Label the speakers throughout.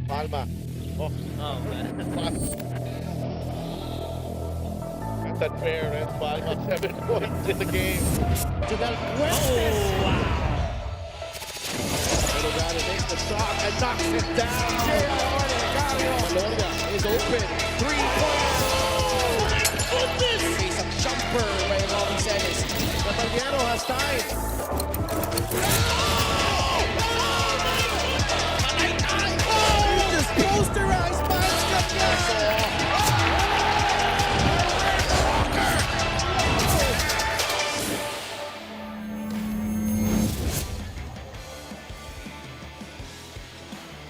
Speaker 1: Palma. Oh,
Speaker 2: Oh, man.
Speaker 1: that's unfair, eh? Palma, 7 points in the game.
Speaker 3: To Del
Speaker 2: Oh,
Speaker 3: Fuentes.
Speaker 2: wow.
Speaker 3: Delgado takes the shot and knocks it down. Maloria is open. 3-point.
Speaker 2: Oh, my goodness!
Speaker 3: Isang jumper by Robin Celis. Caballero has time. Just posterized by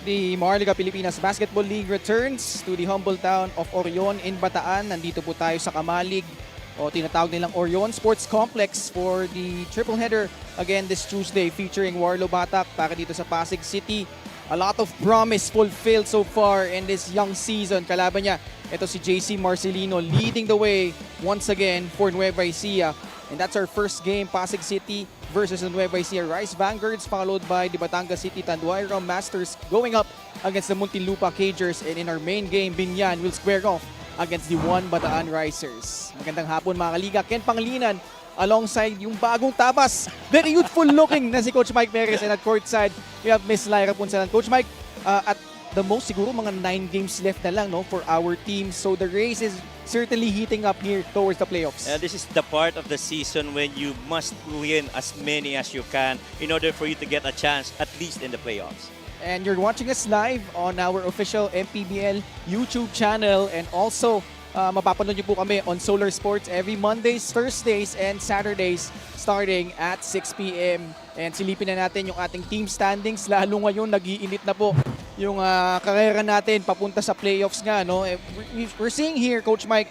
Speaker 4: The Maharlika Pilipinas Basketball League returns to the humble town of Orion in Bataan. Nandito po tayo sa Kamalig o tinatawag nilang Orion Sports Complex for the triple header again this Tuesday featuring Warlo Batak para dito sa Pasig City. A lot of promise fulfilled so far in this young season. Kalaban niya, ito si JC Marcelino leading the way once again for Nueva Ecija. And that's our first game, Pasig City versus the Nueva Ecija Rice Vanguards, followed by the Batangas City Tanduayra Masters going up against the Muntinlupa Cagers. And in our main game, Binyan will square off against the One Bataan Risers. Magandang hapon mga kaliga. Ken Pangilinan alongside yung bagong tabas. Very youthful looking na si Coach Mike Perez. And at courtside, we have Miss Lyra Punsalan. Coach Mike, at the most siguro mga 9 games left na lang, no, for our team. So the race is certainly heating up here towards the playoffs.
Speaker 2: This is the part of the season when you must win as many as you can in order for you to get a chance at least in the playoffs.
Speaker 4: And you're watching us live on our official MPBL YouTube channel, and also mapapanood niyo po kami on Solar Sports every Mondays, Thursdays, and Saturdays starting at 6 p.m. And silipin na natin yung ating team standings, lalo ngayon nag-iinit na po yung karera natin papunta sa playoffs nga, no? We're seeing here, Coach Mike,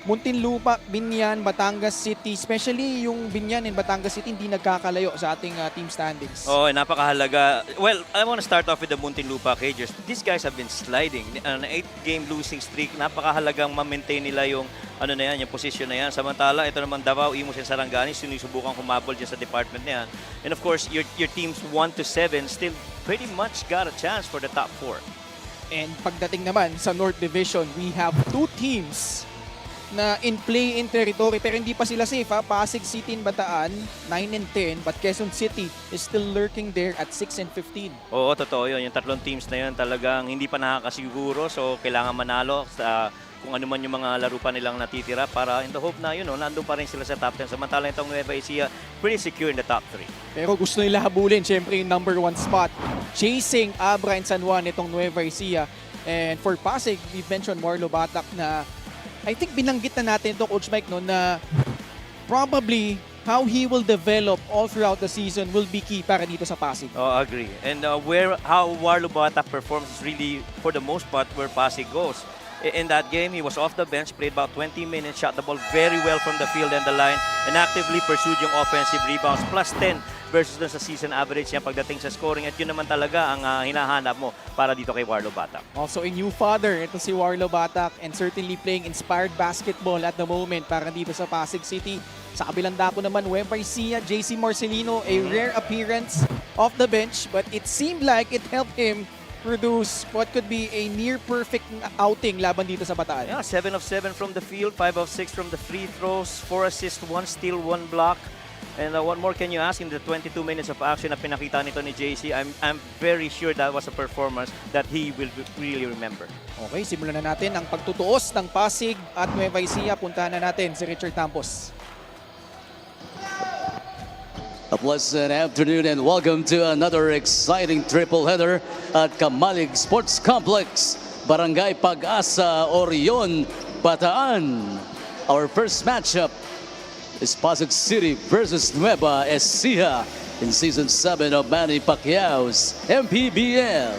Speaker 4: Muntinlupa, Binyan, Batangas City, especially yung Binyan and Batangas City hindi nagkakalayo sa ating team standings.
Speaker 2: Oh, napakahalaga. Well, I want to start off with the Muntinlupa Cagers. These guys have been sliding. An 8-game losing streak. Napakahalagang ma-maintain nila yung yung position na yan. Samantala, ito naman Davao, Imus and Sarangani, sinusubukan humabol dyan sa department na yan. And of course, your teams 1 to 7 still pretty much got a chance for the top 4.
Speaker 4: And pagdating naman sa North Division, we have 2 teams na in play-in territory pero hindi pa sila safe, ha? Pasig City and Bataan 9 and 10, but Quezon City is still lurking there at 6 and 15.
Speaker 2: Oo, totoo yun. Yung tatlong teams na yun talagang hindi pa nakakasiguro, so kailangan manalo sa kung ano man yung mga laro pa nilang natitira para in the hope na nandun pa rin sila sa top 10. Samantala itong Nueva Ecija pretty secure in the top 3.
Speaker 4: Pero gusto nila habulin syempre yung number 1 spot, chasing Abra and San Juan itong Nueva Ecija. And for Pasig, we've mentioned Warlo Batak na I think binanggit na natin ito, Coach Mike, no, na probably how he will develop all throughout the season will be key para dito sa Pasig.
Speaker 2: Oh, agree. And how Warlo Batak performs is really, for the most part, where Pasig goes. In that game, he was off the bench, played about 20 minutes, shot the ball very well from the field and the line, and actively pursued yung offensive rebounds, plus 10 versus dun sa season average niya pagdating sa scoring. At yun naman talaga ang hinahanap mo para dito kay Warlo Batak.
Speaker 4: Also a new father, ito si Warlo Batak, and certainly playing inspired basketball at the moment para dito sa Pasig City. Sa kabilang dako naman, Nueva Ecija, JC Marcelino, a rare appearance off the bench, but it seemed like it helped him produce what could be a near-perfect outing laban dito sa Bataan.
Speaker 2: Yeah, 7 of 7 from the field, 5 of 6 from the free throws, 4 assists, 1 steal, 1 block. And what more can you ask in the 22 minutes of action na pinakita nito ni JC? I'm very sure that was a performance that he will really remember.
Speaker 4: Okay, simulan na natin ang pagtutuos ng Pasig at Nueva Ecija. Puntahan na natin si Richard Campos.
Speaker 5: A pleasant afternoon and welcome to another exciting triple header at Kamalig Sports Complex, Barangay Pag-asa, Orion, Bataan. Our first matchup is Pasig City versus Nueva Ecija in Season 7 of Manny Pacquiao's MPBL.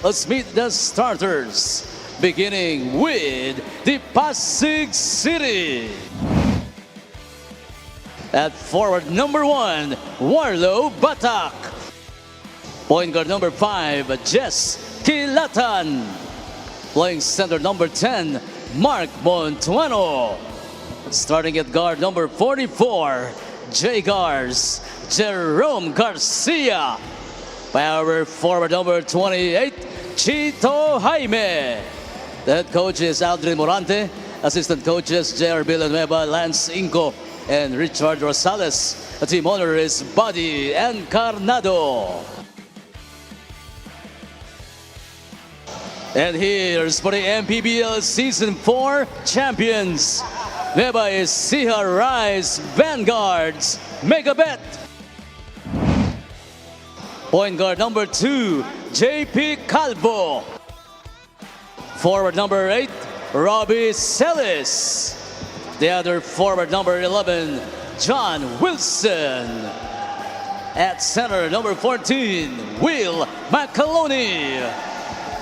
Speaker 5: Let's meet the starters, beginning with the Pasig City. At forward number 1, Warlo Batak. Point guard number 5, Jess Kilatan. Playing center number 10, Mark Montuano. Starting at guard number 44, J-Gars, Jerome Garcia. Power forward number 28, Chito Jaime. The head coach is Aldrin Morante. Assistant coaches J.R. Villanueva, Lance Inco, and Richard Rosales. The team owner is Buddy Encarnado. And here's for the MPBL Season 4 champions, Nueva Ecija Rise Vanguards. Make a bet. Point guard number 2, JP Calvo. Forward number 8, Robbie Celis. The other forward number 11, John Wilson. At center number 14, Will McAloney.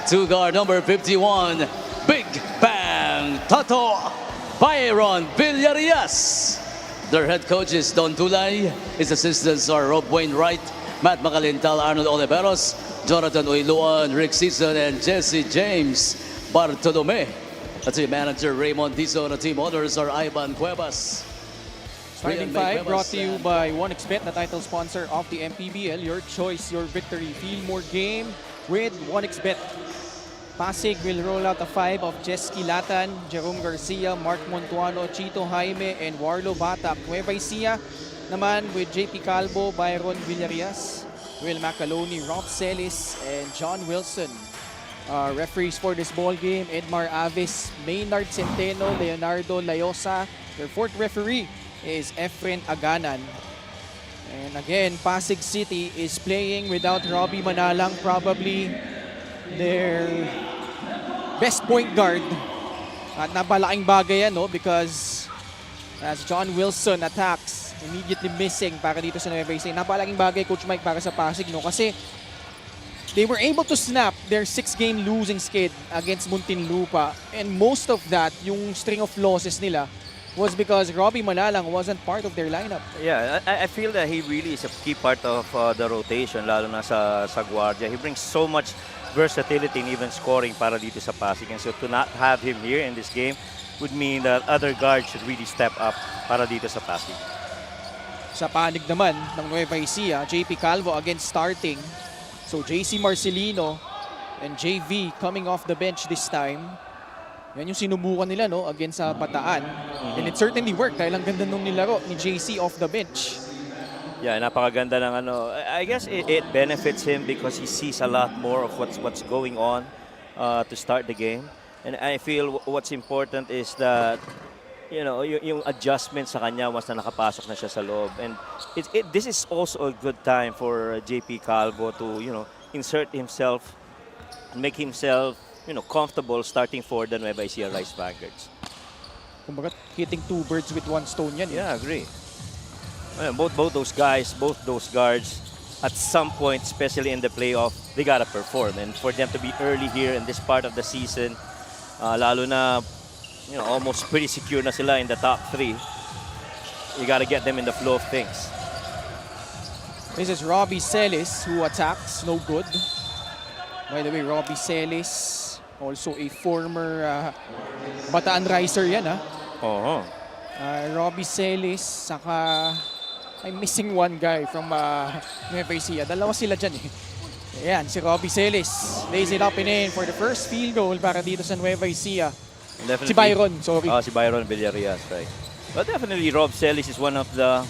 Speaker 5: Two guard number 51, Big Bang Toto Byron Villarias. Their head coach is Don Tulay. His assistants are Rob Wainwright, Matt Macalintal, Arnold Oliveros, Jonathan Uiluan, Rick Season, and Jesse James Bartolome. The team manager Raymond Dizon. The team owners are Ivan Cuevas.
Speaker 4: Starting five brought to you by 1xBet, the title sponsor of the MPBL. Your choice, your victory. Feel more game with 1xBet. Pasig will roll out a five of Jesky Latan, Jerome Garcia, Mark Montuano, Chito Jaime, and Warlo Batak. Nueva Ecija naman with JP Calvo, Byron Villarias, Will Macaloni, Rob Celis, and John Wilson. Referees for this ball game, Edmar Aves, Maynard Centeno, Leonardo Layosa. Their fourth referee is Efren Aganan. And again, Pasig City is playing without Robbie Manalang, probably their best point guard. At napalaking bagay yan, no? Because as John Wilson attacks, immediately missing para dito sa Nueva Ecija. Napalaking bagay, Coach Mike, para sa Pasig, no? Kasi they were able to snap their 6-game losing skid against Muntinlupa. And most of that, yung string of losses nila, was because Robbie Manalang wasn't part of their lineup.
Speaker 2: Yeah, I feel that he really is a key part of the rotation, lalo na sa Guardia. He brings so much versatility and even scoring para dito sa Pasig. And so to not have him here in this game would mean that other guards should really step up para dito sa Pasig.
Speaker 4: Sa panig naman ng Nueva Ecija, JP Calvo again starting. So JC Marcelino and JV coming off the bench this time. Yan yung sinubukan nila, no, against sa Bataan. And it certainly worked dahil ang ganda nung nilaro ni JC off the bench.
Speaker 2: Yeah, napakaganda ng ano. I guess it benefits him because he sees a lot more of what's going on to start the game. And I feel what's important is that, you know, yung adjustment sa kanya once na nakapasok na siya sa loob. And this is also a good time for JP Calvo to, you know, insert himself and make himself, you know, comfortable starting for the Nueva Ecija Rise Vanguards.
Speaker 4: Kumbaga, hitting two birds with one stone yan.
Speaker 2: Yeah, I agree. Both those guys, both those guards, at some point, especially in the playoff, they gotta perform. And for them to be early here in this part of the season, lalo na, you know, almost pretty secure na sila in the top 3, you gotta get them in the flow of things.
Speaker 4: This is Robbie Celis who attacks, no good. By the way, Robbie Celis, also a former Bataan Riser yan, ha?
Speaker 2: Oo.
Speaker 4: Robbie Celis, saka I'm missing one guy from Nueva Ecija. Dalawa sila dyan, eh. Ayan, si Robbie Celis. Lays it up and in for the first field goal para dito sa Nueva Ecija. Si Byron, sorry.
Speaker 2: Si Byron Villarias, right. But definitely, Rob Celis is one of the,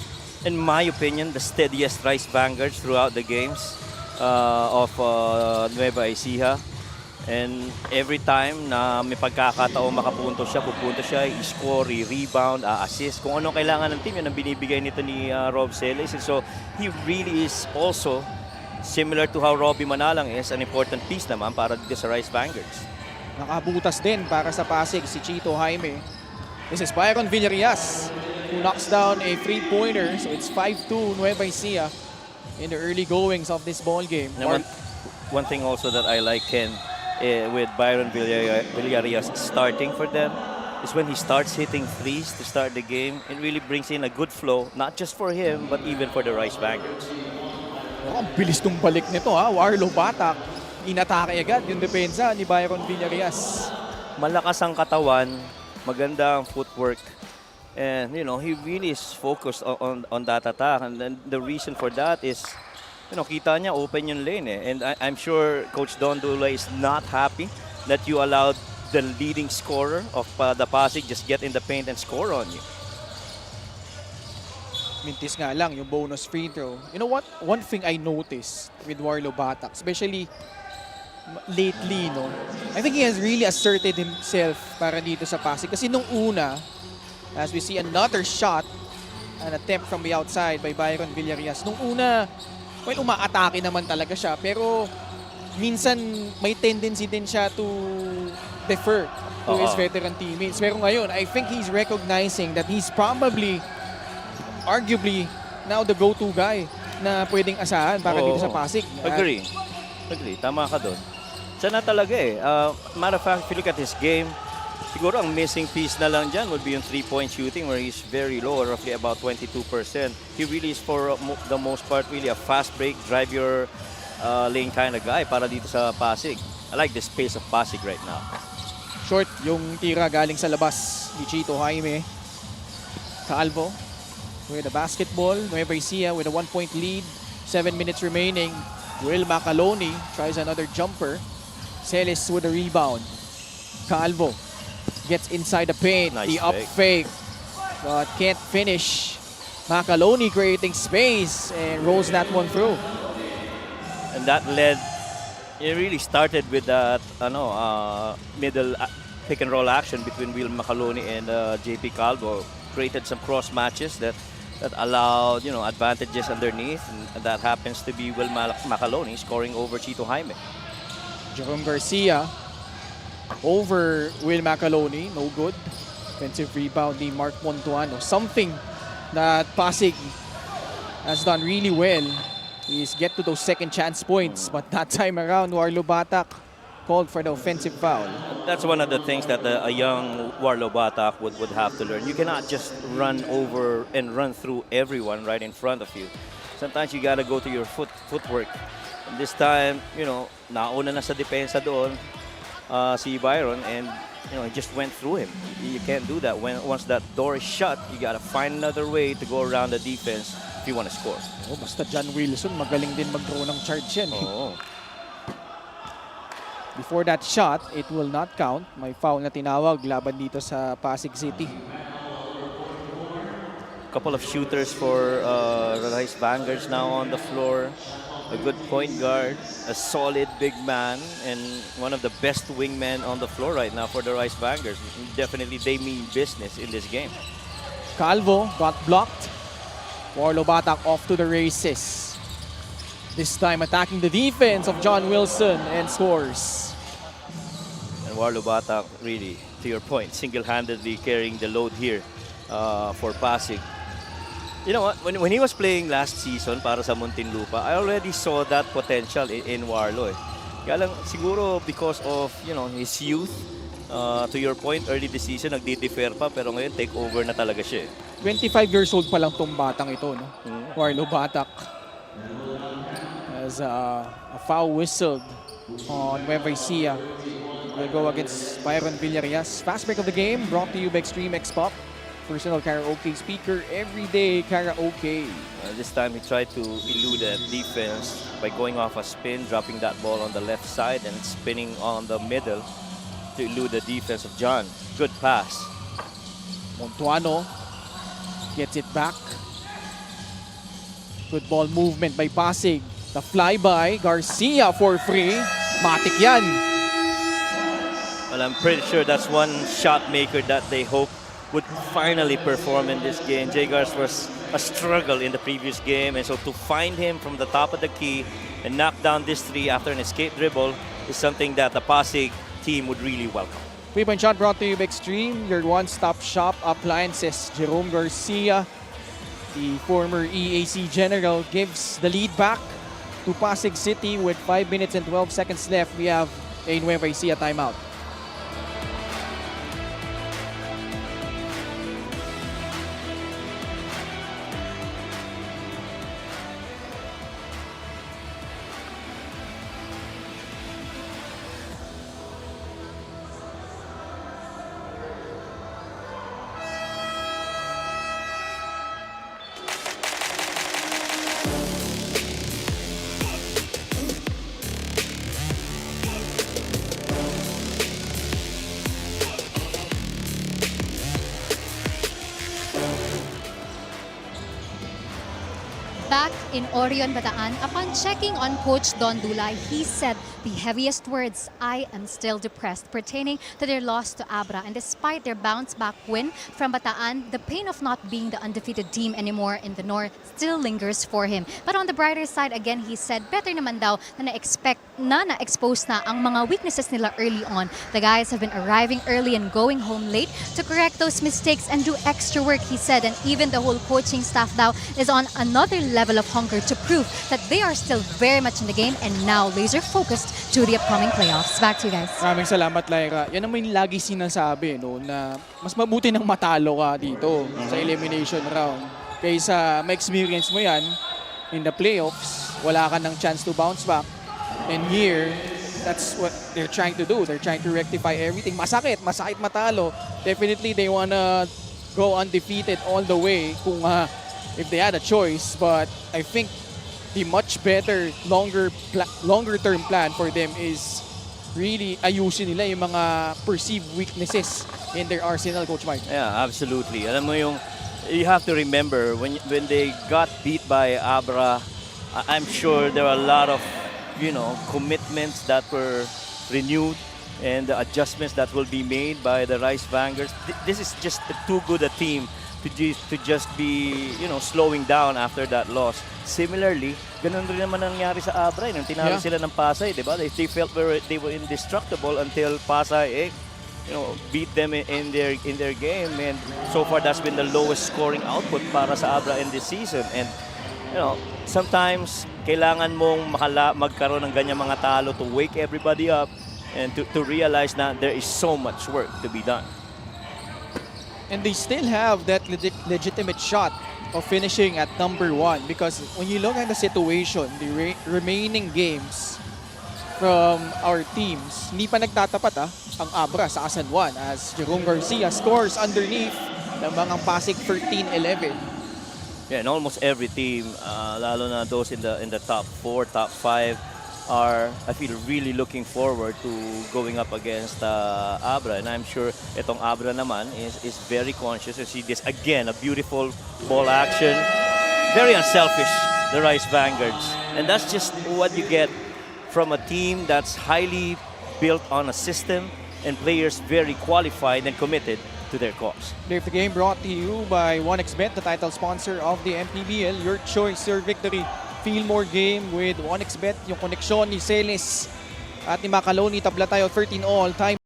Speaker 2: in my opinion, the steadiest Rise Vanguards throughout the games of Nueva Ecija. And every time na may pagkakataon makapunto siya, pupunto siya, i-score, i-rebound, assist. Kung anong kailangan ng team, yan ang binibigay nito ni Rob Celis. And so, he really is also, similar to how Robbie Manalang is, an important piece naman para dito sa Rise Vanguards.
Speaker 4: Nakabutas din para sa Pasig si Chito Jaime. This is Byron Villarias who knocks down a three-pointer. So it's 5-2 Nueva Ecija in the early goings of this ball game.
Speaker 2: One thing also that I like Ken, with Byron Villarias starting for them is when he starts hitting threes to start the game, it really brings in a good flow, not just for him, but even for the Rise Vanguards.
Speaker 4: Ang bilis nung balik nito, ha? Warlo Batak. Inatake agad yung depensa ni Byron Villarias.
Speaker 2: Malakas ang katawan, maganda ang footwork, and you know, he really is focused on that attack. And then the reason for that is kita niya open yung lane eh. And I'm sure Coach Don Dula is not happy that you allowed the leading scorer of the Pasig just get in the paint and score on you.
Speaker 4: Mintis nga lang yung bonus free throw. You know what? One thing I noticed with Warlo Batak, especially lately, no? I think he has really asserted himself para dito sa Pasig. Kasi nung una, as we see another shot, an attempt from the outside by Byron Villarias. Nung una, well, umaatake naman talaga siya. Pero minsan may tendency din siya to defer to his veteran teammates. Pero ngayon, I think he's recognizing that he's probably, arguably, now the go-to guy na pwedeng asahan para dito sa Pasig.
Speaker 2: Agree. Tama ka doon. Siya na talaga eh. Matter of fact, if you look at his game, siguro ang missing piece na lang dyan would be yung 3-point shooting where he's very low, roughly about 22%. He really is for the most part really a fast break, drive your lane kind of guy para dito sa Pasig. I like the space of Pasig right now.
Speaker 4: Short yung tira galing sa labas ni Chito Jaime. Calvo with a basketball. Nueva Ecija with a 1-point lead. 7 minutes remaining. Will Macaloni tries another jumper. Celis with a rebound. Calvo gets inside the paint.
Speaker 2: Nice
Speaker 4: the up fake. But can't finish. Macaloni creating space and rolls that one through.
Speaker 2: And that led, it really started with that middle pick and roll action between Will Macaloni and JP Calvo. Created some cross matches that allowed advantages underneath, and that happens to be Will Macaloni scoring over Chito Jaime.
Speaker 4: Jerome Garcia over Will Macaloni, no good. Offensive rebound ni Mark Montuano. Something that Pasig has done really well is get to those second chance points, but that time around Warlo Batak called for the offensive foul.
Speaker 2: That's one of the things that a young Warlo Batak would have to learn. You cannot just run over and run through everyone right in front of you. Sometimes you gotta go to your footwork. And this time, nauna na sa depensa doon si Byron, and he just went through him. You can't do that. Once that door is shut, you gotta find another way to go around the defense if you want to score.
Speaker 4: Basta John Wilson, magaling din mag-draw ng charge yan. Before that shot, it will not count. May foul na tinawag laban dito sa Pasig City.
Speaker 2: Couple of shooters for the Rice Vanguards now on the floor. A good point guard, a solid big man, and one of the best wingmen on the floor right now for the Rice Vanguards. Definitely they mean business in this game.
Speaker 4: Calvo got blocked. Warlo Batak off to the races. This time attacking the defense of John Wilson and scores.
Speaker 2: And Warlo Batak really, to your point, single-handedly carrying the load here for Pasig. You know what? When he was playing last season para sa Muntinlupa, I already saw that potential in Warlo. Kaya lang siguro because of his youth, to your point, early this season nagdi-defer pa, pero ngayon take over na talaga siya. 25
Speaker 4: years old pa lang tong batang ito, no? Warlo Batak. As a foul whistled on Nueva Ecija. Will go against Byron Villarias. Fast break of the game brought to you by Extreme X Pop. Personal karaoke speaker, everyday karaoke.
Speaker 2: This time he tried to elude that defense by going off a spin, dropping that ball on the left side and spinning on the middle to elude the defense of John. Good pass.
Speaker 4: Montuano gets it back. Good ball movement by Pasig. The flyby, Garcia for free. Matik yan.
Speaker 2: Well, I'm pretty sure that's one shot maker that they hope would finally perform in this game. Jagars was a struggle in the previous game, and so to find him from the top of the key and knock down this three after an escape dribble is something that the Pasig team would really welcome.
Speaker 4: 3-point shot brought to you by Extreme, your one-stop shop appliances. Jerome Garcia, the former EAC general, gives the lead back to Pasig City with 5 minutes and 12 seconds left. We have a Nueva Ecija timeout.
Speaker 6: in Orion Bataan. Upon checking on Coach Don Dulay, he said the heaviest words, "I am still depressed," pertaining to their loss to Abra. And despite their bounce-back win from Bataan, the pain of not being the undefeated team anymore in the North still lingers for him. But on the brighter side, again, he said better naman daw na na-expose na ang mga weaknesses nila early on. The guys have been arriving early and going home late to correct those mistakes and do extra work, he said. And even the whole coaching staff now is on another level of hunger to prove that they are still very much in the game and now laser focused to the upcoming playoffs. Back to you guys.
Speaker 4: Maraming salamat, Lyra. Yan ang may lagi sinasabi, no, na mas mabuti nang matalo ka dito sa elimination round. Kaysa ma-experience mo yan in the playoffs, wala ka ng chance to bounce back. And here, that's what they're trying to do. They're trying to rectify everything. Masakit matalo. Definitely, they wanna go undefeated all the way kung if they had a choice. But I think the much better, longer-term plan for them is really ayusin nila yung mga perceived weaknesses in their arsenal, Coach Mike.
Speaker 2: Yeah, absolutely. Alam mo yung, you have to remember when they got beat by Abra, I'm sure there are a lot of, commitments that were renewed and the adjustments that will be made by the Rice Vanguards. This is just too good a team to just be, slowing down after that loss. Similarly, ganun rin naman nangyari sa Abra. Nung tinalo sila ng Pasay, di ba? They felt they were indestructible until Pasay, beat them in their game. And so far, that's been the lowest scoring output para sa Abra in this season. And, sometimes, kailangan mong magkaroon ng ganyan mga talo to wake everybody up and to realize that there is so much work to be done.
Speaker 4: And they still have that legitimate shot of finishing at number 1 because when you look at the situation, the remaining games from our teams, hindi pa nagtatapat ang Abra sa Asan 1 as Jerome Garcia scores underneath ng mga Pasig 13-11.
Speaker 2: Yeah, and almost every team, lalo na those in the top 4, top 5, are, I feel, really looking forward to going up against Abra. And I'm sure itong Abra naman is very conscious. You see this, again, a beautiful ball action. Very unselfish, the Rice Vanguards. And that's just what you get from a team that's highly built on a system and players very qualified and committed to their cause.
Speaker 4: The game brought to you by 1xBet, the title sponsor of the MPBL. Your choice, your victory. Feel more game with 1xBet. Yung koneksyon ni Celis at ni Macaloni, tabla tayo 13 all time.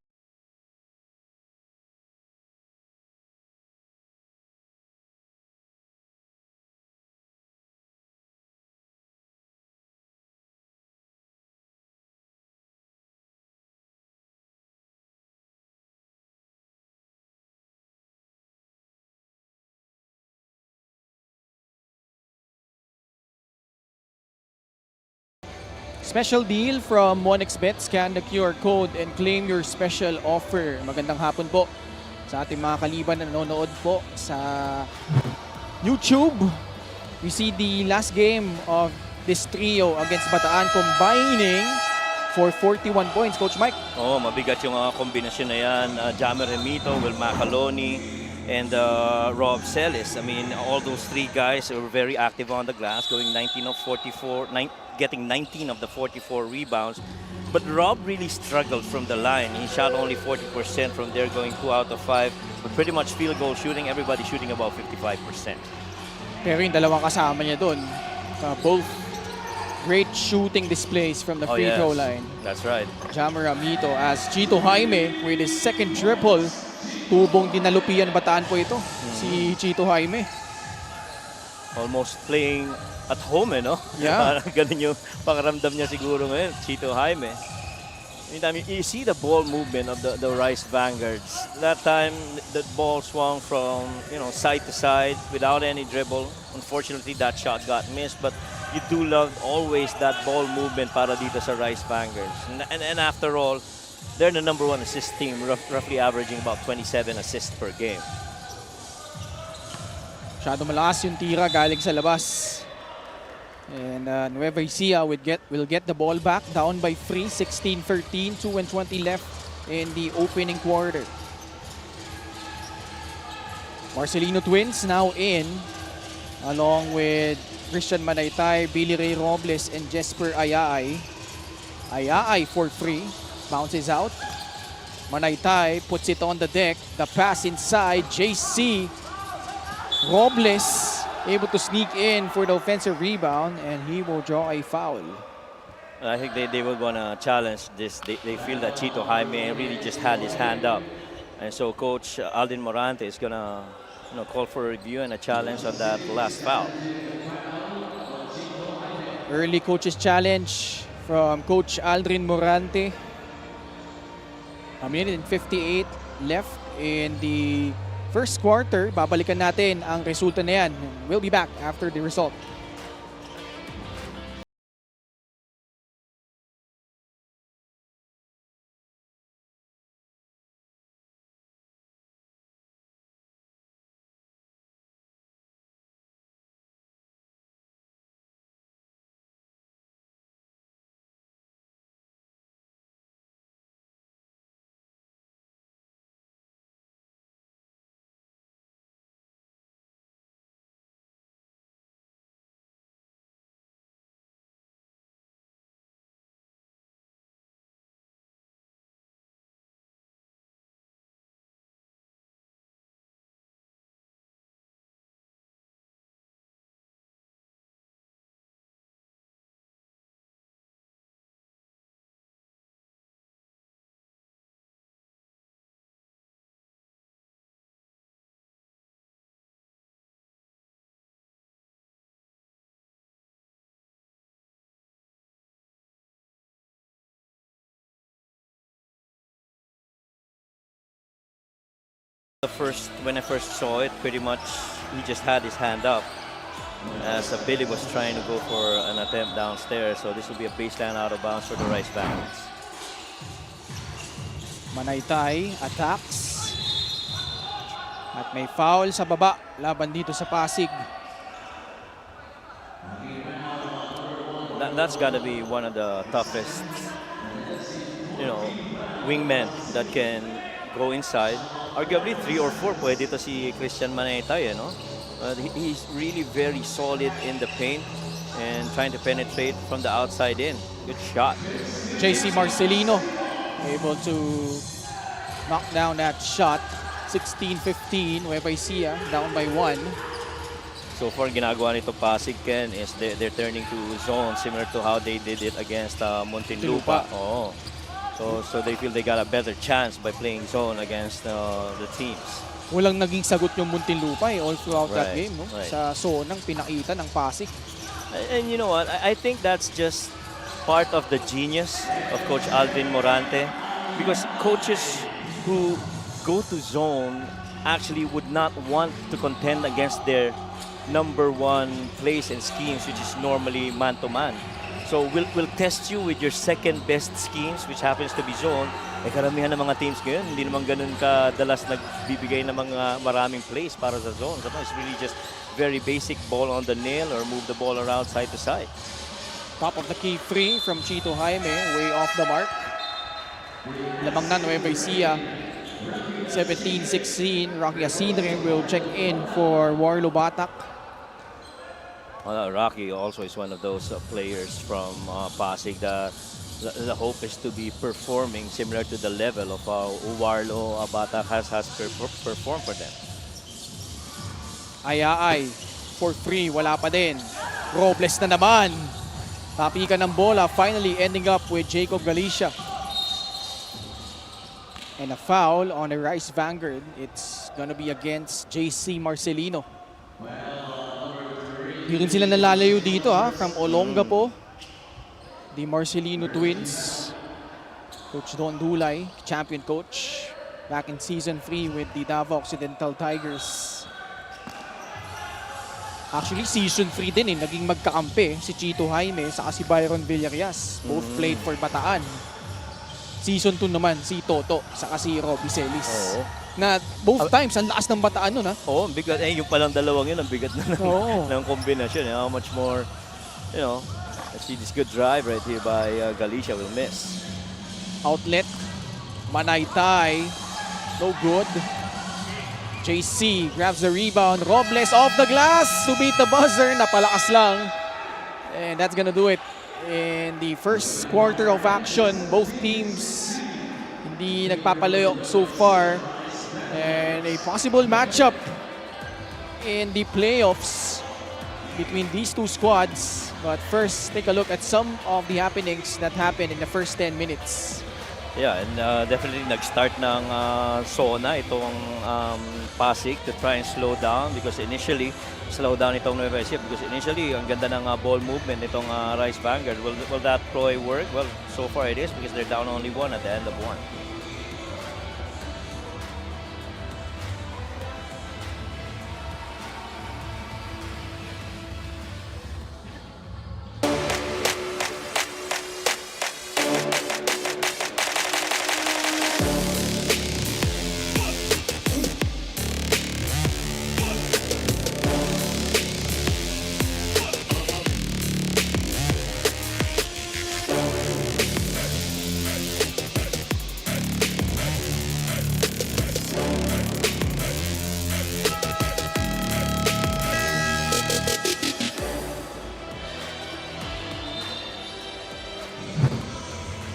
Speaker 4: Special deal from 1xBet. Scan the QR code and claim your special offer. Magandang hapon po sa ating mga kaliban na nanonood po sa YouTube. We see the last game of this trio against Bataan combining for 41 points. Coach Mike.
Speaker 2: Oh, mabigat yung kombinasyon na yan. Jammer Remito, Will Macaloni, and Rob Celis. I mean, all those three guys were very active on the glass, going 19 of 44, getting 19 of the 44 rebounds. But Rob really struggled from the line. He shot only 40% from there, going 2 out of 5. But pretty much field goal shooting, everybody shooting about 55%.
Speaker 4: Pero yung dalawang kasama niya doon, both great shooting displays from the free throw line.
Speaker 2: That's right.
Speaker 4: Jammer Ramito as Chito Jaime with his second triple. Tubong dinalupian Bataan po ito, si Chito Jaime.
Speaker 2: Almost playing at home, no?
Speaker 4: Yeah.
Speaker 2: Parang ganun yung pakaramdam niya siguro ngayon, Chito Jaime. I mean, you see the ball movement of the Rice Vanguards. That time, the ball swung from, side to side without any dribble. Unfortunately, that shot got missed, but you do love always that ball movement para dito sa Rice Vanguards. And after all, they're the number 1 assist team, roughly averaging about 27 assists per game.
Speaker 4: Masyado malakas yung tira galing sa labas. And Nueva Ecija will get the ball back, down by 3, 16-13, 2:20 left in the opening quarter. Marcelino Twins now in along with Christian Manaytay, Billy Ray Robles, and Jesper Ayaay. Ayaay for free, bounces out. Manaytay puts it on the deck. The pass inside, JC. Robles able to sneak in for the offensive rebound, and he will draw a foul.
Speaker 2: I think they were going to challenge this. They feel that Chito Jaime really just had his hand up. And so Coach Aldrin Morante is going to call for a review and a challenge on that last foul.
Speaker 4: Early coach's challenge from Coach Aldrin Morante. A minute and 58 left in the first quarter. Babalikan natin ang resulta na yan. We'll be back after the result.
Speaker 2: When I first saw it, pretty much he just had his hand up as Billy was trying to go for an attempt downstairs. So this will be a baseline out of bounds for the Rice Bandits.
Speaker 4: Manaytay attacks. At may foul sa baba laban dito sa Pasig.
Speaker 2: That's got to be one of the toughest, wingmen that can go inside. Arguably 3 or 4 pwede ito si Christian Manaytay, he's really very solid in the paint and trying to penetrate from the outside in. Good shot.
Speaker 4: JC Marcelino able to knock down that shot. 16-15, Nueva Ecija down by 1.
Speaker 2: So far, ginagawa nito Pasig, Ken, is they're turning to zone similar to how they did it against Muntinlupa. Oh. So they feel they got a better chance by playing zone against the teams.
Speaker 4: Walang naging sagot yung Muntinlupa all throughout that game. No?
Speaker 2: Right.
Speaker 4: Sa zonang pinakita ng Pasig.
Speaker 2: And you know what? I think that's just part of the genius of Coach Aldrin Morante, because coaches who go to zone actually would not want to contend against their #1 plays and schemes, which is normally man-to-man. So we'll test you with your second best schemes, which happens to be zone. Karamihan ng mga teams ngayon, hindi naman ganun kadalas nagbibigay ng mga maraming plays para sa zone. So it's really just very basic ball on the nail or move the ball around side to side.
Speaker 4: Top of the key free from Chito Jaime, way off the mark. Lamang na Nueva Ecija. 17-16, Rocky Asidre will check in for Warlo Batak.
Speaker 2: Rocky also is one of those players from Pasig. The hope is to be performing similar to the level of Warlo Batak has performed for them.
Speaker 4: Ayaay for free, wala pa din. Robles na naman. Tapikan ng bola, finally ending up with Jacob Galicia. And a foul on the Rice Vanguard. It's gonna be against JC Marcelino. Di rin sila nalalayo dito from Olongapo. The Marcelino twins. Coach Don Dulay, champion coach. Back in season 3 with the Davao Occidental Tigers. Actually, season 3 din naging magkakampi si Chito Jaime saka si Byron Villarias. Both played for Bataan. Season 2 naman si Toto saka si Robbie Celis.
Speaker 2: Oo.
Speaker 4: Na both times ang lakas ng Bataan nun
Speaker 2: Oo, bigat. Yung palang dalawang yun, ang bigat na ng kombinasyon. How much more, I see this good drive right here by Galicia will miss.
Speaker 4: Outlet. Manaytay. No good. JC grabs the rebound. Robles off the glass to beat the buzzer. Napalakas lang. And that's gonna do it in the first quarter of action. Both teams hindi nagpapalayo so far. And a possible matchup in the playoffs between these two squads. But first, take a look at some of the happenings that happened in the first 10 minutes.
Speaker 2: Yeah, and definitely nag-start ng Sona itong Pasig to try and slow down because initially, slow down itong Nueva Ecija because initially, ang ganda ng ball movement itong Rice Vanguard. Will that ploy work? Well, so far it is because they're down only one at the end of one.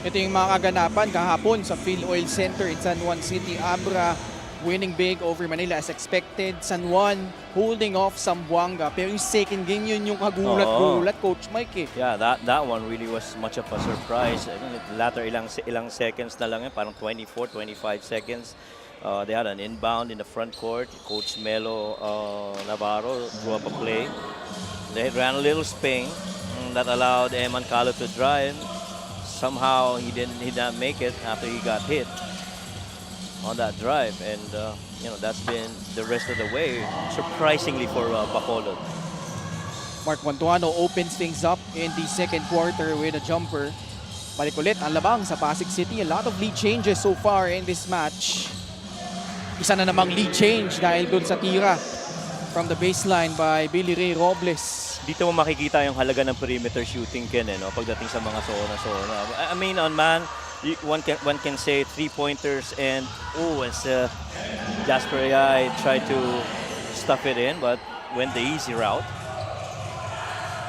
Speaker 4: Ito yung mga kaganapan kahapon sa Phil Oil Center in San Juan City. Abra winning big over Manila as expected. San Juan holding off Zamboanga. Pero yung second game yun yung kagulat-gulat, Coach Mike eh.
Speaker 2: Yeah, that one really was much of a surprise. I mean, latter ilang seconds na lang eh, parang 24, 25 seconds. They had an inbound in the front court. Coach Melo Navarro drew up a play. They ran a little spin that allowed Eman Calo to drive. Somehow he didn't make it after he got hit on that drive, and that's been the rest of the way. Surprisingly for Bacolod.
Speaker 4: Mark Montuano opens things up in the second quarter with a jumper. Balik ulit ang labang sa Pasig City. A lot of lead changes so far in this match. Isa na namang lead change dahil dun sa tira from the baseline by Billy Ray Robles.
Speaker 2: Dito mo makikita yung halaga ng perimeter shooting, Ken, no? Pagdating sa mga zona. I mean, on man, one can say three-pointers and as Jasper Ayay tried to stuff it in, but went the easy route.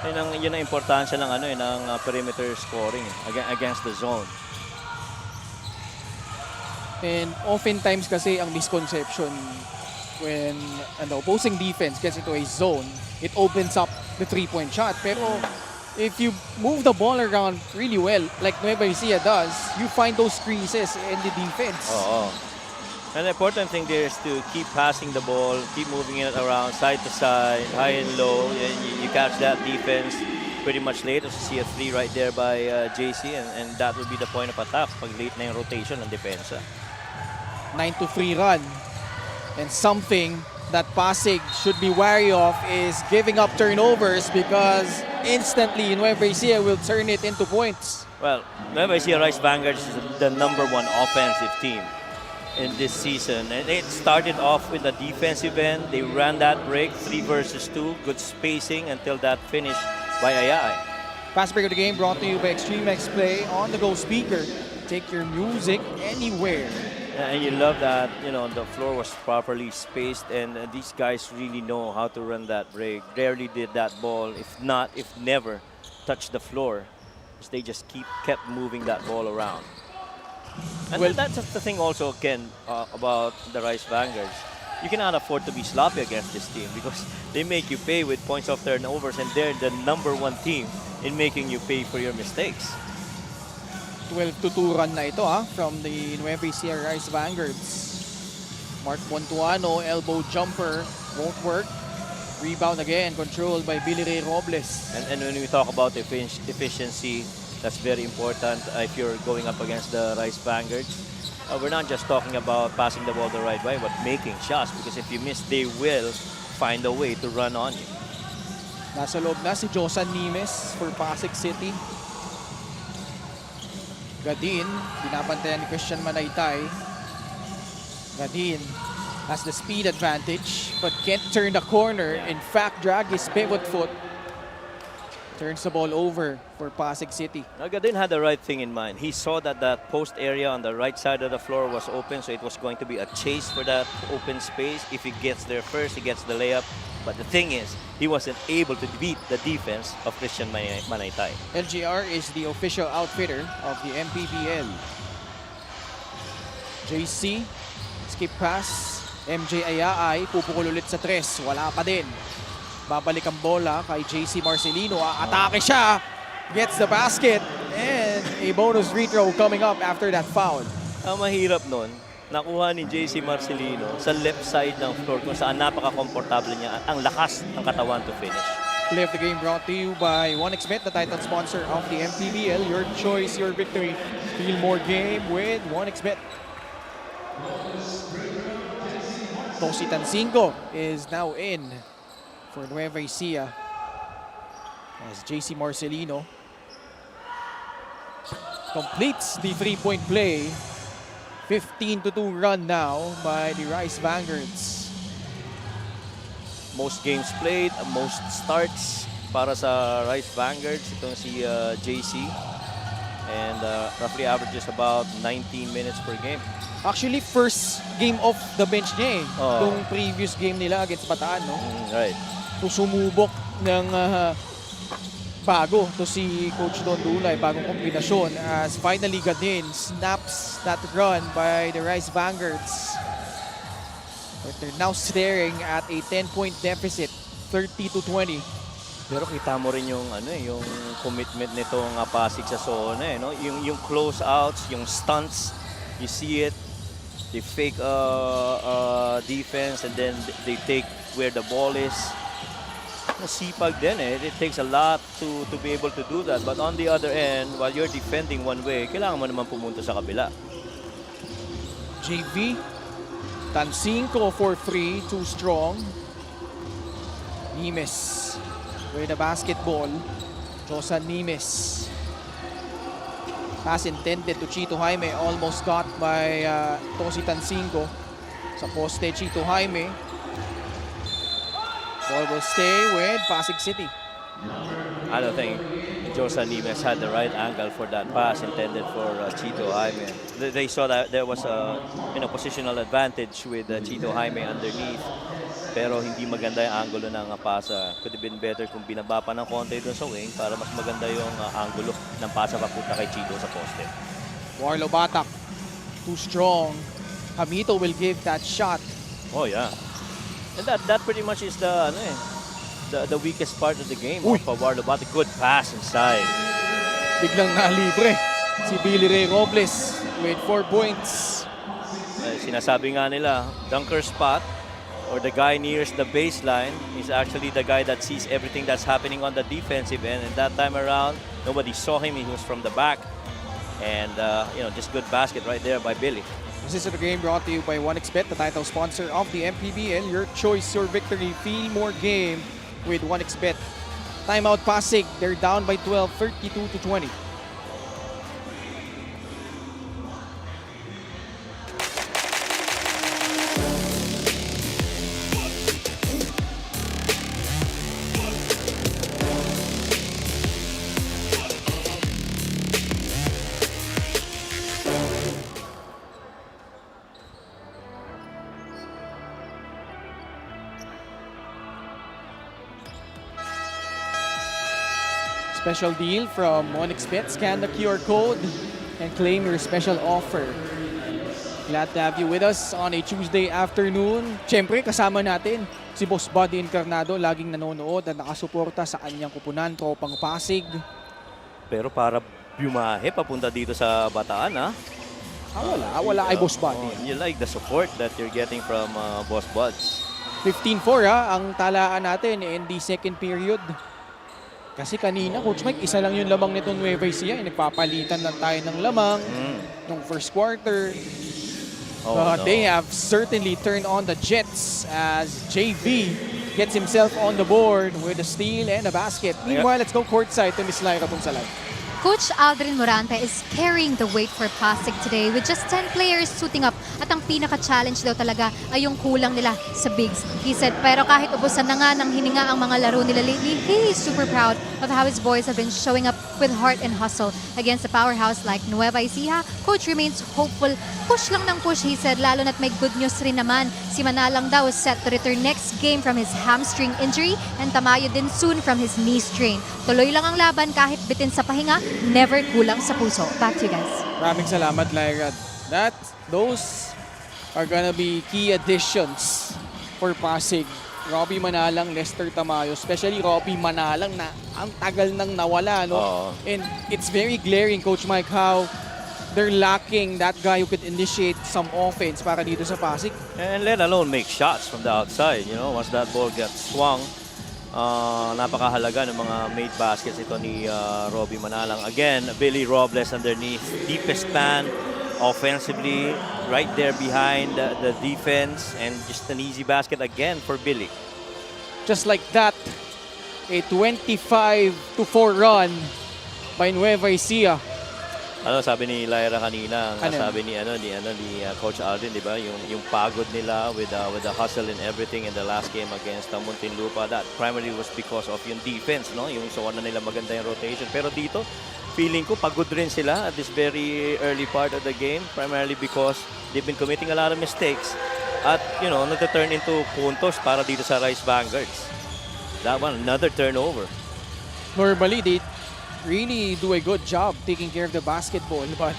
Speaker 2: Yun ang importansya ng perimeter scoring against the zone.
Speaker 4: And oftentimes kasi ang misconception when an opposing defense gets into a zone, it opens up the three-point shot. Pero if you move the ball around really well, like Nueva Ecija does, you find those creases in the defense.
Speaker 2: And the important thing there is to keep passing the ball, keep moving it around side to side, high and low, and you catch that defense pretty much late. As you see a three right there by JC, and that would be the point of attack pag late na yung rotation ng depensa.
Speaker 4: 9-3 run. And something that Pasig should be wary of is giving up turnovers because instantly Nueva Ecija will turn it into points.
Speaker 2: Well, Nueva Ecija Rice Vanguards is the #1 offensive team in this season. And it started off with the defensive end. They ran that break, 3 versus 2, good spacing until that finish by Ayay.
Speaker 4: Fast break of the game brought to you by Extreme X Play on the go speaker. Take your music anywhere.
Speaker 2: And you love that, the floor was properly spaced, and these guys really know how to run that break. Rarely did that ball, if never, touch the floor. They just kept moving that ball around. And that's the thing also, Ken, about the Rice Vanguards. You cannot afford to be sloppy against this team because they make you pay with points off turnovers, and they're the #1 team in making you pay for your mistakes.
Speaker 4: 12-2 run na ito from the Nueva Ecija Rice Vanguards. Mark Montuano, elbow jumper, won't work. Rebound again, controlled by Billy Ray Robles.
Speaker 2: And when we talk about efficiency, that's very important if you're going up against the Rice Vanguards. We're not just talking about passing the ball the right way, but making shots, because if you miss, they will find a way to run on you.
Speaker 4: Nasa loob na si Josan Nimes for Pasig City. Gadin, binabantayan ni Christian Manaytay. Gadin has the speed advantage but can't turn the corner. In fact, drag his pivot foot. turns the ball over for Pasig City.
Speaker 2: Nagadin had the right thing in mind. He saw that that post area on the right side of the floor was open, so it was going to be a chase for that open space. If he gets there first, he gets the layup. But the thing is, he wasn't able to beat the defense of Christian Manaytay.
Speaker 4: LGR is the official outfitter of the MPBL. JC, skip pass. MJ Ayaay, pupukol ulit sa 3. Wala pa din. Babalik ang bola kay JC Marcelino. Atake siya. Gets the basket. And a bonus free throw coming up after that foul.
Speaker 2: Ang mahirap nun, nakuha ni JC Marcelino sa left side ng floor kung saan napaka-komportable niya. Ang lakas ng katawan to finish.
Speaker 4: Play of the game brought to you by 1xBet, the title sponsor of the MPBL. Your choice, your victory. Feel more game with 1xBet. Tosi Tancinco is now in for Nueva Ecija as JC Marcelino completes the three-point play. 15-2 run now by the Rice Vanguards.
Speaker 2: Most games played, most starts para sa Rice Vanguards. Itong si JC. And roughly averages about 19 minutes per game.
Speaker 4: Actually, first game off the bench niya eh.
Speaker 2: Oh.
Speaker 4: Nung previous game nila against Bataan, no?
Speaker 2: Right.
Speaker 4: So, sumubok ng bago to si Coach Don Dulay, bagong kombinasyon as finally Gadin snaps that run by the Rice Vanguards. But they're now staring at a 10-point deficit, 30-20.
Speaker 2: Pero kita mo rin yung yung commitment nitong Pasig sa zona, no? Yung close outs, yung stunts, you see it. They fake defense and then they take where the ball is. Sipag din eh. It takes a lot to be able to do that. But on the other end, while you're defending one way, kailangan mo naman pumunta sa kabila.
Speaker 4: JV, Tancinco for 3, too strong. Nimes with the basketball. Josan Nimes. Pass intended to Chito Jaime, almost got by Tosi Tancinco. Sa poste, Chito Jaime. Ball will stay with Pasig City.
Speaker 2: I don't think Josan Nimes had the right angle for that pass intended for Chito Jaime. They saw that there was a positional advantage with Chito Jaime underneath. Pero hindi maganda yung angulo ng pasa. Could have been better kung binaba pa ng konti doon sa wing para mas maganda yung angulo ng pasa papunta kay Chito sa poste.
Speaker 4: Warlo Batak, too strong. Hamito will give that shot.
Speaker 2: Oh yeah. And that pretty much is the weakest part of the game.
Speaker 4: Uy.
Speaker 2: Of Warlo Batak. Good pass inside.
Speaker 4: Biglang nalibre si Billy Ray Robles with 4 points.
Speaker 2: Sinasabi nga nila, dunker spot or the guy nearest the baseline is actually the guy that sees everything that's happening on the defensive end. And that time around, nobody saw him. He was from the back. And, just good basket right there by Billy.
Speaker 4: This is the game brought to you by 1xBet, the title sponsor of the MPBL. Your choice, your victory. Feel more game with 1xBet. Timeout Pasig. They're down by 12, 32-20. Special deal from 1xBet. Scan the QR code and claim your special offer. Glad to have you with us on a Tuesday afternoon. Siyempre, kasama natin si Boss Buddy Encarnado, laging nanonood at nakasuporta sa kanyang kupunan, Tropang Pasig.
Speaker 2: Pero para bumahe papunta dito sa Bataan, ha?
Speaker 4: Wala kay Boss Buddy.
Speaker 2: You like the support that you're getting from Boss Buds.
Speaker 4: 15-4 ang talaan natin in the second period. Kasi kanina, Coach Mike, isa lang yung lamang nitong Nueva Ecija. Nagpapalitan lang tayo ng lamang nung first quarter. But they have certainly turned on the Jets as JV gets himself on the board with a steal and a basket. Meanwhile, let's go courtside to Miss Lyra Punsalan.
Speaker 6: Coach Aldrin Morante is carrying the weight for Pasig today with just 10 players suiting up. At ang pinaka-challenge daw talaga ay yung kulang nila sa bigs. He said, pero kahit ubusan na nga ng hininga ang mga laro nila lately, he is super proud of how his boys have been showing up with heart and hustle against a powerhouse like Nueva Ecija. Coach remains hopeful. Push lang ng push, he said, lalo na't may good news rin naman. Si Manalang daw is set to return next game from his hamstring injury and Tamayo din soon from his knee strain. Tuloy lang ang laban kahit bitin sa pahinga, never kulang sa puso. Back to you guys.
Speaker 4: Maraming salamat, Lyra. Those are gonna be key additions for Pasig. Robbie Manalang, Lester Tamayo, especially Robbie Manalang na ang tagal nang nawala, no? And it's very glaring, Coach Mike, how they're lacking that guy who could initiate some offense para dito sa Pasig.
Speaker 2: And let alone make shots from the outside, you know, once that ball gets swung. Napakahalaga ng mga made baskets ito ni Robbie Manalang. Again, Billy Robles underneath, deepest man, offensively, right there behind the defense, and just an easy basket again for Billy.
Speaker 4: Just like that, a 25-4 run by Nueva Ecija.
Speaker 2: Ano sabi ni Lyra kanina,
Speaker 4: Ano?
Speaker 2: sabi ni Coach Alvin, di ba? Yung pagod nila with the hustle and everything in the last game against Muntinlupa, that primarily was because of yung defense, no? Yung so na nila maganda yung rotation. Pero dito, feeling ko pagod rin sila at this very early part of the game, primarily because they've been committing a lot of mistakes at, you know, nag-turn into puntos para dito sa Rice Vanguards. That one, another turnover.
Speaker 4: Normally, they really do a good job taking care of the basketball, but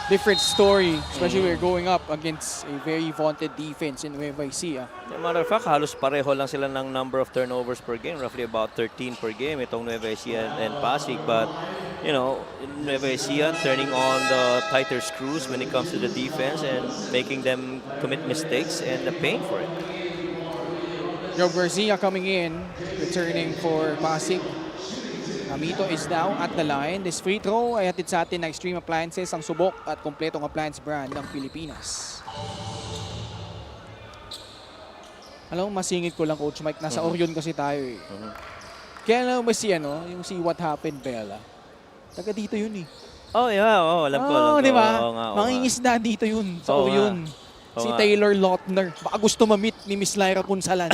Speaker 4: different story, especially we're going up against a very vaunted defense in Nueva Ecija.
Speaker 2: As a matter of fact, halos pareho lang sila ng number of turnovers per game, roughly about 13 per game, itong Nueva Ecija and Pasig. But, you know, Nueva Ecija turning on the tighter screws when it comes to the defense and making them commit mistakes and paying for it.
Speaker 4: Joe Garcia coming in, returning for Pasig. Amito is now at the line. This free throw ay hatid sa atin ng Extreme Appliances, ang subok at kompletong appliance brand ng Pilipinas. Alam mo, masingit ko lang, Coach Mike. Nasa Orion kasi tayo eh. Kaya alam mo si, yung si What Happened Bella. Taga dito yun eh.
Speaker 2: Oh, yeah. Oh, alam ko.
Speaker 4: Oh, di ba?
Speaker 2: Oo nga.
Speaker 4: Mangingisda dito yun sa
Speaker 2: Oo
Speaker 4: Orion.
Speaker 2: nga.
Speaker 4: Si
Speaker 2: Oo nga.
Speaker 4: Taylor Lautner. Baka gusto ma-meet ni Miss Lyra Punsalan.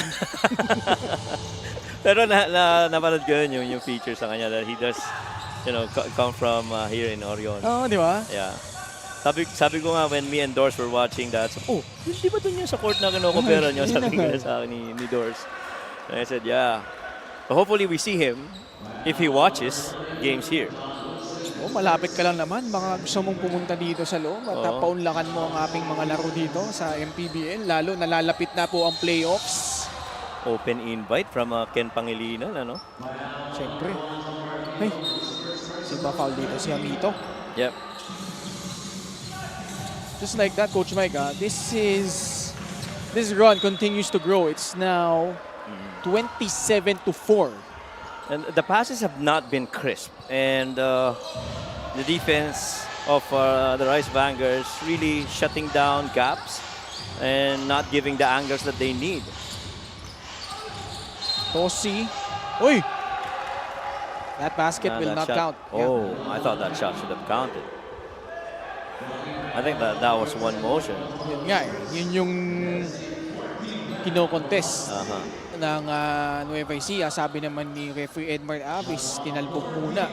Speaker 2: Pero napanood ko yun yung feature sa kanya that he does, you know, come from here in Orion.
Speaker 4: Oo, di ba?
Speaker 2: Yeah. Sabi ko nga when me and Doors were watching that, so, di ba dun yung sa court na kinokopera nyo? Sabi ko sa akin ni Doors. And I said, yeah. So hopefully we see him if he watches games here.
Speaker 4: Oh, malapit ka lang naman. Mga gusto mong pumunta dito sa loob at paunlakan mo ang aming mga laro dito sa MPBL. Lalo nalalapit na po ang playoffs.
Speaker 2: Open invite from Ken Pangilinan, ano?
Speaker 4: Siyempre. Ay, si foul dito si Amito.
Speaker 2: Yep.
Speaker 4: Just like that, Coach Mike, this run continues to grow. It's now 27-4.
Speaker 2: And the passes have not been crisp. And the defense of the Rice Vanguards really shutting down gaps and not giving the angles that they need.
Speaker 4: Tosi. Uy! That basket will not
Speaker 2: shot,
Speaker 4: count.
Speaker 2: Oh, I thought that shot should have counted. I think that was one motion.
Speaker 4: Yun nga eh. Yun yung kino-contest ng Nueva Ecija. Sabi naman ni referee Edmar Avis, tinalbog muna.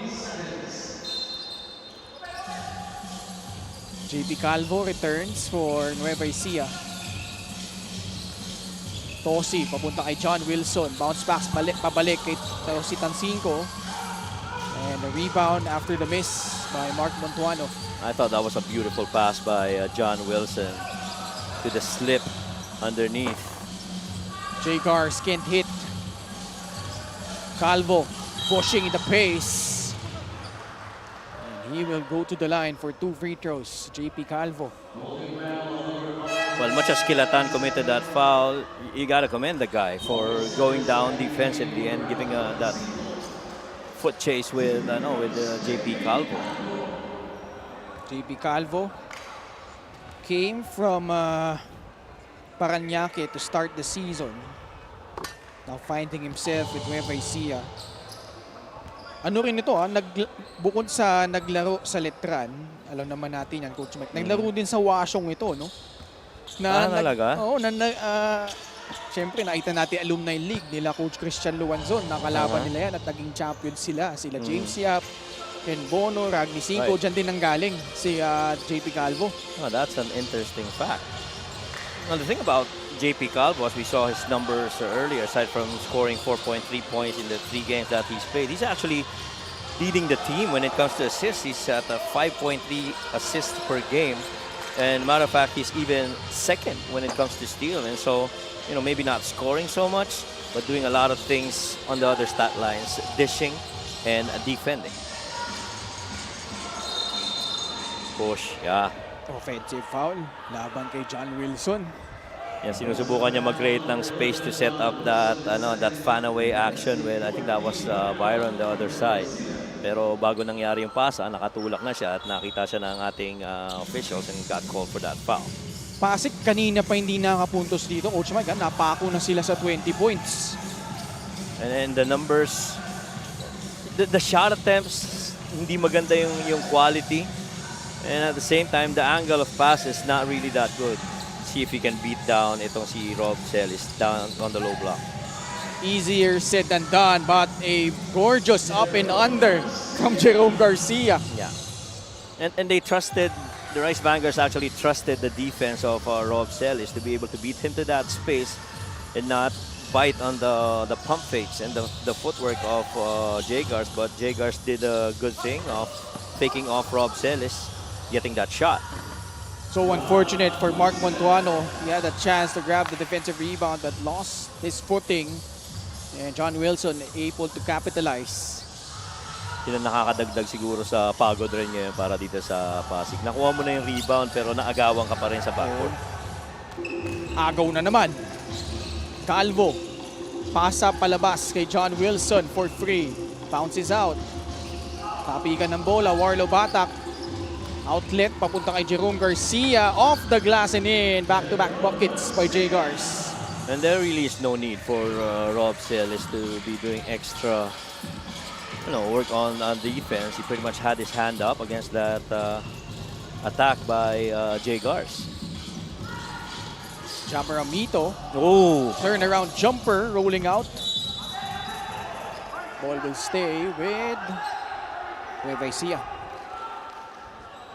Speaker 4: JP Calvo returns for Nueva Ecija. Tosi, papunta kay John Wilson. Bounce back, pabalik kay Tosi Tancinco. And a rebound after the miss by Mark Montuano.
Speaker 2: I thought that was a beautiful pass by John Wilson to the slip underneath.
Speaker 4: J. Gars can't hit. Calvo pushing in the pace. And he will go to the line for 2 free throws. JP Calvo.
Speaker 2: Well, much as Kilatan committed that foul, you got to commend the guy for going down defensively and giving that foot chase with JP Calvo.
Speaker 4: JP Calvo came from Parañaque to start the season. Now finding himself with Nueva Ecija. Ano rin ito, bukod sa naglaro sa Letran, alam naman natin yan, Coach Mike, naglaro din sa Wasyong ito, no?
Speaker 2: Talaga?
Speaker 4: Oo, Siyempre, nakita natin Alumni League nila Coach Christian Luanzon. Nakalaban nila yan at naging champion sila. Sila James Yap, Ken Bono, Ragni Cinco.
Speaker 2: Right.
Speaker 4: Diyan din nanggaling si JP Calvo.
Speaker 2: Oh, that's an interesting fact. Now, the thing about JP Calvo, as we saw his numbers earlier, aside from scoring 4.3 points in the 3 games that he's played, he's actually leading the team when it comes to assists. He's at a 5.3 assists per game. And matter of fact, he's even second when it comes to steal. And so, you know, maybe not scoring so much, but doing a lot of things on the other stat lines, dishing and defending. Push, yeah.
Speaker 4: Offensive foul. Laban kay John Wilson.
Speaker 2: Yeah, sinusubukan niya mag-create ng space to set up that that fan away action with, I think that was Byron the other side. Pero bago nangyari yung pasa, nakatulak na siya at nakita siya ng ating officials and got called for that foul.
Speaker 4: Pasig kanina pa hindi nakapuntos dito. Coach Mike, napako na sila sa 20 points.
Speaker 2: And then the numbers, the shot attempts, hindi maganda yung quality. And at the same time, the angle of pass is not really that good. See if he can beat down itong si Rob Celis down on the low block.
Speaker 4: Easier said than done, but a gorgeous up and under from Jerome Garcia.
Speaker 2: Yeah. And they trusted, the Rice Vanguards actually trusted the defense of Rob Celis to be able to beat him to that space and not bite on the pump fakes and the footwork of Jagars. But Jagars did a good thing of faking off Rob Celis, getting that shot.
Speaker 4: So unfortunate for Mark Montuano. He had a chance to grab the defensive rebound but lost his footing. And John Wilson able to capitalize.
Speaker 2: Yun ang nakakadagdag siguro sa pagod rin ngayon para dito sa Pasig. Nakuha mo na yung rebound pero naagawan ka pa rin sa backcourt.
Speaker 4: Agaw na naman. Calvo. Pasa palabas kay John Wilson for free. Bounces out. Kapikan ng bola. Warlo Batak. Outlet papunta kay Jerome Garcia. Off the glass and in. Back-to-back buckets by Jagars.
Speaker 2: And there really is no need for Rob Celis to be doing extra, work on defense. He pretty much had his hand up against that attack by Jagars.
Speaker 4: Jamaramito.
Speaker 2: Oh,
Speaker 4: Turnaround jumper rolling out. Ball will stay with Nueva Ecija.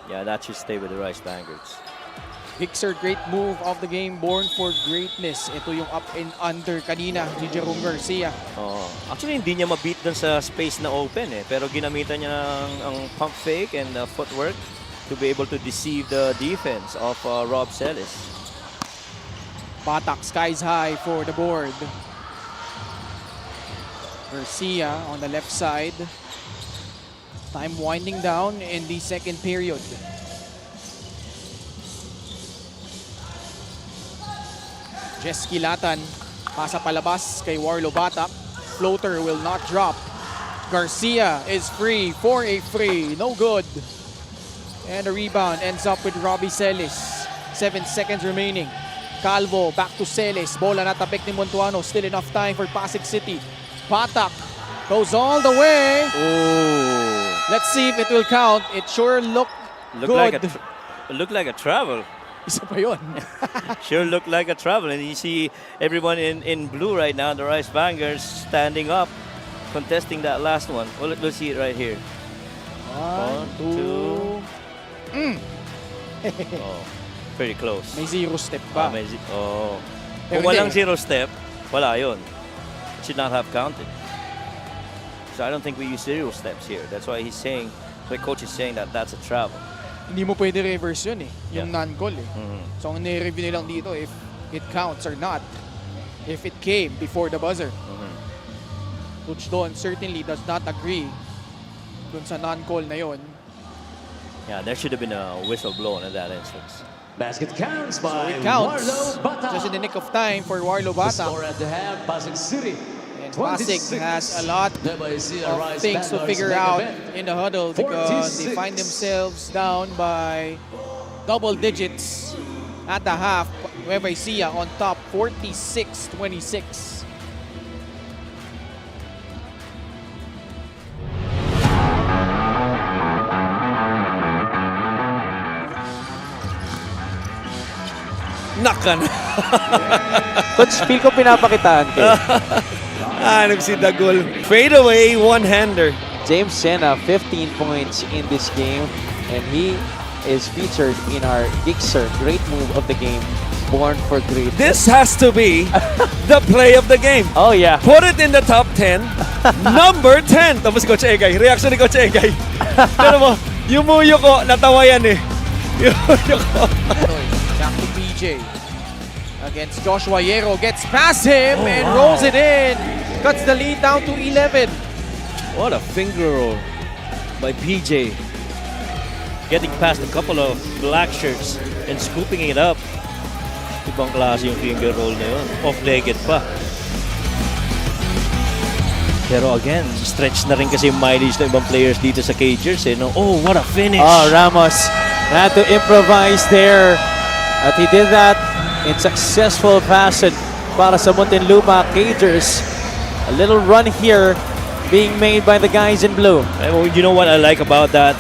Speaker 2: yeah, that should stay with the Rice Vanguards.
Speaker 4: Hickser, great move of the game, born for greatness. Ito yung up and under kanina ni Jerome Garcia.
Speaker 2: Actually, hindi niya ma-beat dun sa space na open pero ginamitan niya ang pump fake and footwork to be able to deceive the defense of Rob Celis.
Speaker 4: Batak skies high for the board. Garcia on the left side. Time winding down in the second period. Jess Kilatan, pasa palabas kay Warlo Batak. Floater will not drop. Garcia is free for a free, no good. And a rebound ends up with Robbie Celis. 7 seconds remaining. Calvo back to Celis. Bola natapik ni Montuano. Still enough time for Pasig City. Batak goes all the way.
Speaker 2: Oh,
Speaker 4: Let's see if it will count. It sure looked good.
Speaker 2: Looked like a travel.
Speaker 4: Isa pa yun.
Speaker 2: Sure looked like a travel. And you see everyone in blue right now, the Rice Vanguards standing up, contesting that last one. Well, let's see it right here.
Speaker 4: One, two.
Speaker 2: Oh, pretty close.
Speaker 4: May zero step pa.
Speaker 2: Kung
Speaker 4: Pero
Speaker 2: walang
Speaker 4: hindi.
Speaker 2: zero step, wala yun. It should not have counted. So I don't think we use zero steps here. That's why he's saying, the coach is saying that that's a travel.
Speaker 4: Hindi mo pwede reverse yun yung
Speaker 2: Yeah.
Speaker 4: non-call So ang nire-review nilang dito if it counts or not. If it came before the buzzer. Coach Don certainly does not agree dun sa non-call na yon.
Speaker 2: Yeah, there should have been a whistle blown in that instance.
Speaker 5: Basket counts by
Speaker 4: It counts.
Speaker 5: Warlo Batak.
Speaker 4: Just in the nick of time for Warlo
Speaker 5: The
Speaker 4: Batak.
Speaker 5: score at the half, Pasig City.
Speaker 4: And Pasig
Speaker 5: 26.
Speaker 4: has a lot
Speaker 5: Nueva Ecija
Speaker 4: of
Speaker 5: Rice
Speaker 4: things to
Speaker 5: Vanguards
Speaker 4: figure
Speaker 5: make
Speaker 4: out
Speaker 5: event.
Speaker 4: in the huddle because they
Speaker 5: 46.
Speaker 4: find themselves down by double digits at the half. Nueva Ecija on top 46-26.
Speaker 7: Nakan.
Speaker 8: Coach, feel ko pinapakitaan kayo.
Speaker 7: Hanap si Dagul. Fade away, one-hander.
Speaker 8: James Sena, 15 points in this game, and he is featured in our Gixer Great Move of the Game, Born for Greatness.
Speaker 7: This has to be the play of the game.
Speaker 8: Oh yeah.
Speaker 7: Put it in the top 10. Number 10. Tapos si Coach Egay. Reaction ni Coach Egay. Pero mo, yumuyo ko, natawa yan eh. Yumuyo ko.
Speaker 4: Back to PJ. Against Joshua Yero. Gets past him and rolls it in. Cuts the lead down to 11.
Speaker 2: What a finger roll by PJ. Getting past a couple of black shirts and scooping it up. Ibang klase yung finger roll na yun. Off-legged pa. Pero again, stretch na rin kasi yung mileage ng ibang players dito sa Cagers. Eh, no? Oh, what a finish!
Speaker 8: Oh, Ramos had to improvise there. At he did that in successful fashion para sa Muntinlupa Cagers. A little run here being made by the guys in blue.
Speaker 2: And you know what I like about that?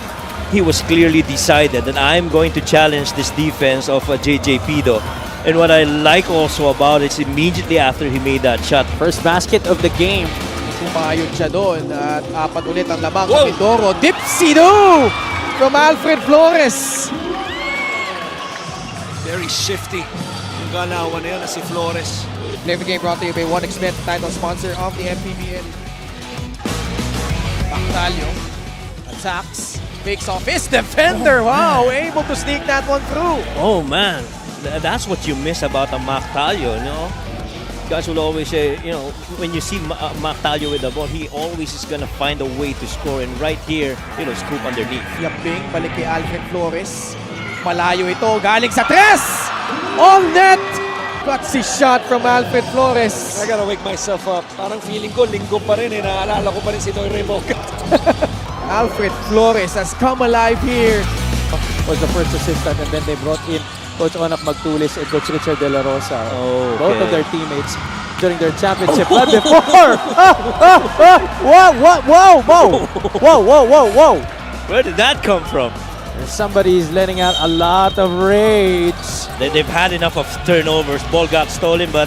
Speaker 2: He was clearly decided that I'm going to challenge this defense of JJ Pido. And what I like also about it is immediately after he made that shot.
Speaker 8: First basket of the game.
Speaker 4: Pumayod siya doon at apat ulit ang lamang sa Mindoro. Dipsido from Alfred Flores.
Speaker 7: Very shifty yung galawan na yun na si Flores.
Speaker 4: Play of the game brought to you by 1xBet, title sponsor of the MPBL. Pactalio attacks, fakes off his defender. Wow, able to sneak that one through.
Speaker 2: Oh man, that's what you miss about a Mactalio, you know? Guys will always say, you know, when you see Mactalio with the ball, he always is gonna find a way to score. And right here, you know, scoop underneath.
Speaker 4: Yaping, balik kay Alfred Flores. Malayo ito, galing sa tres! On net! Gutsy shot from Alfred Flores.
Speaker 7: I gotta wake myself up. Parang feeling ko, linggo pa rin eh. Naalala ko pa rin si Noy Remocat.
Speaker 4: Alfred Flores has come alive here.
Speaker 8: Was the first assistant, and then they brought in Coach Onak Magtulis and Coach Richard De La Rosa.
Speaker 2: Oh,
Speaker 8: Both
Speaker 2: okay.
Speaker 8: of their teammates during their championship run before. Whoa.
Speaker 2: Where did that come from?
Speaker 8: And somebody is letting out a lot of rage.
Speaker 2: They've had enough of turnovers. Ball got stolen, but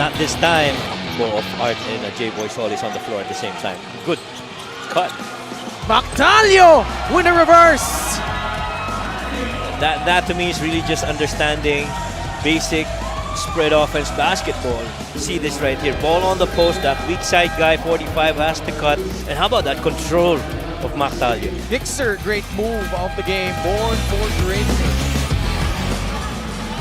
Speaker 2: not this time. Go off Art and J-Boy Solis on the floor at the same time. Good cut.
Speaker 4: Mactalio with a reverse.
Speaker 2: That to me is really just understanding basic spread offense basketball. See this right here. Ball on the post. That weak side guy, 45, has to cut. And how about that control of Mactalio?
Speaker 4: Gixer, great move of the game. Born for greatness.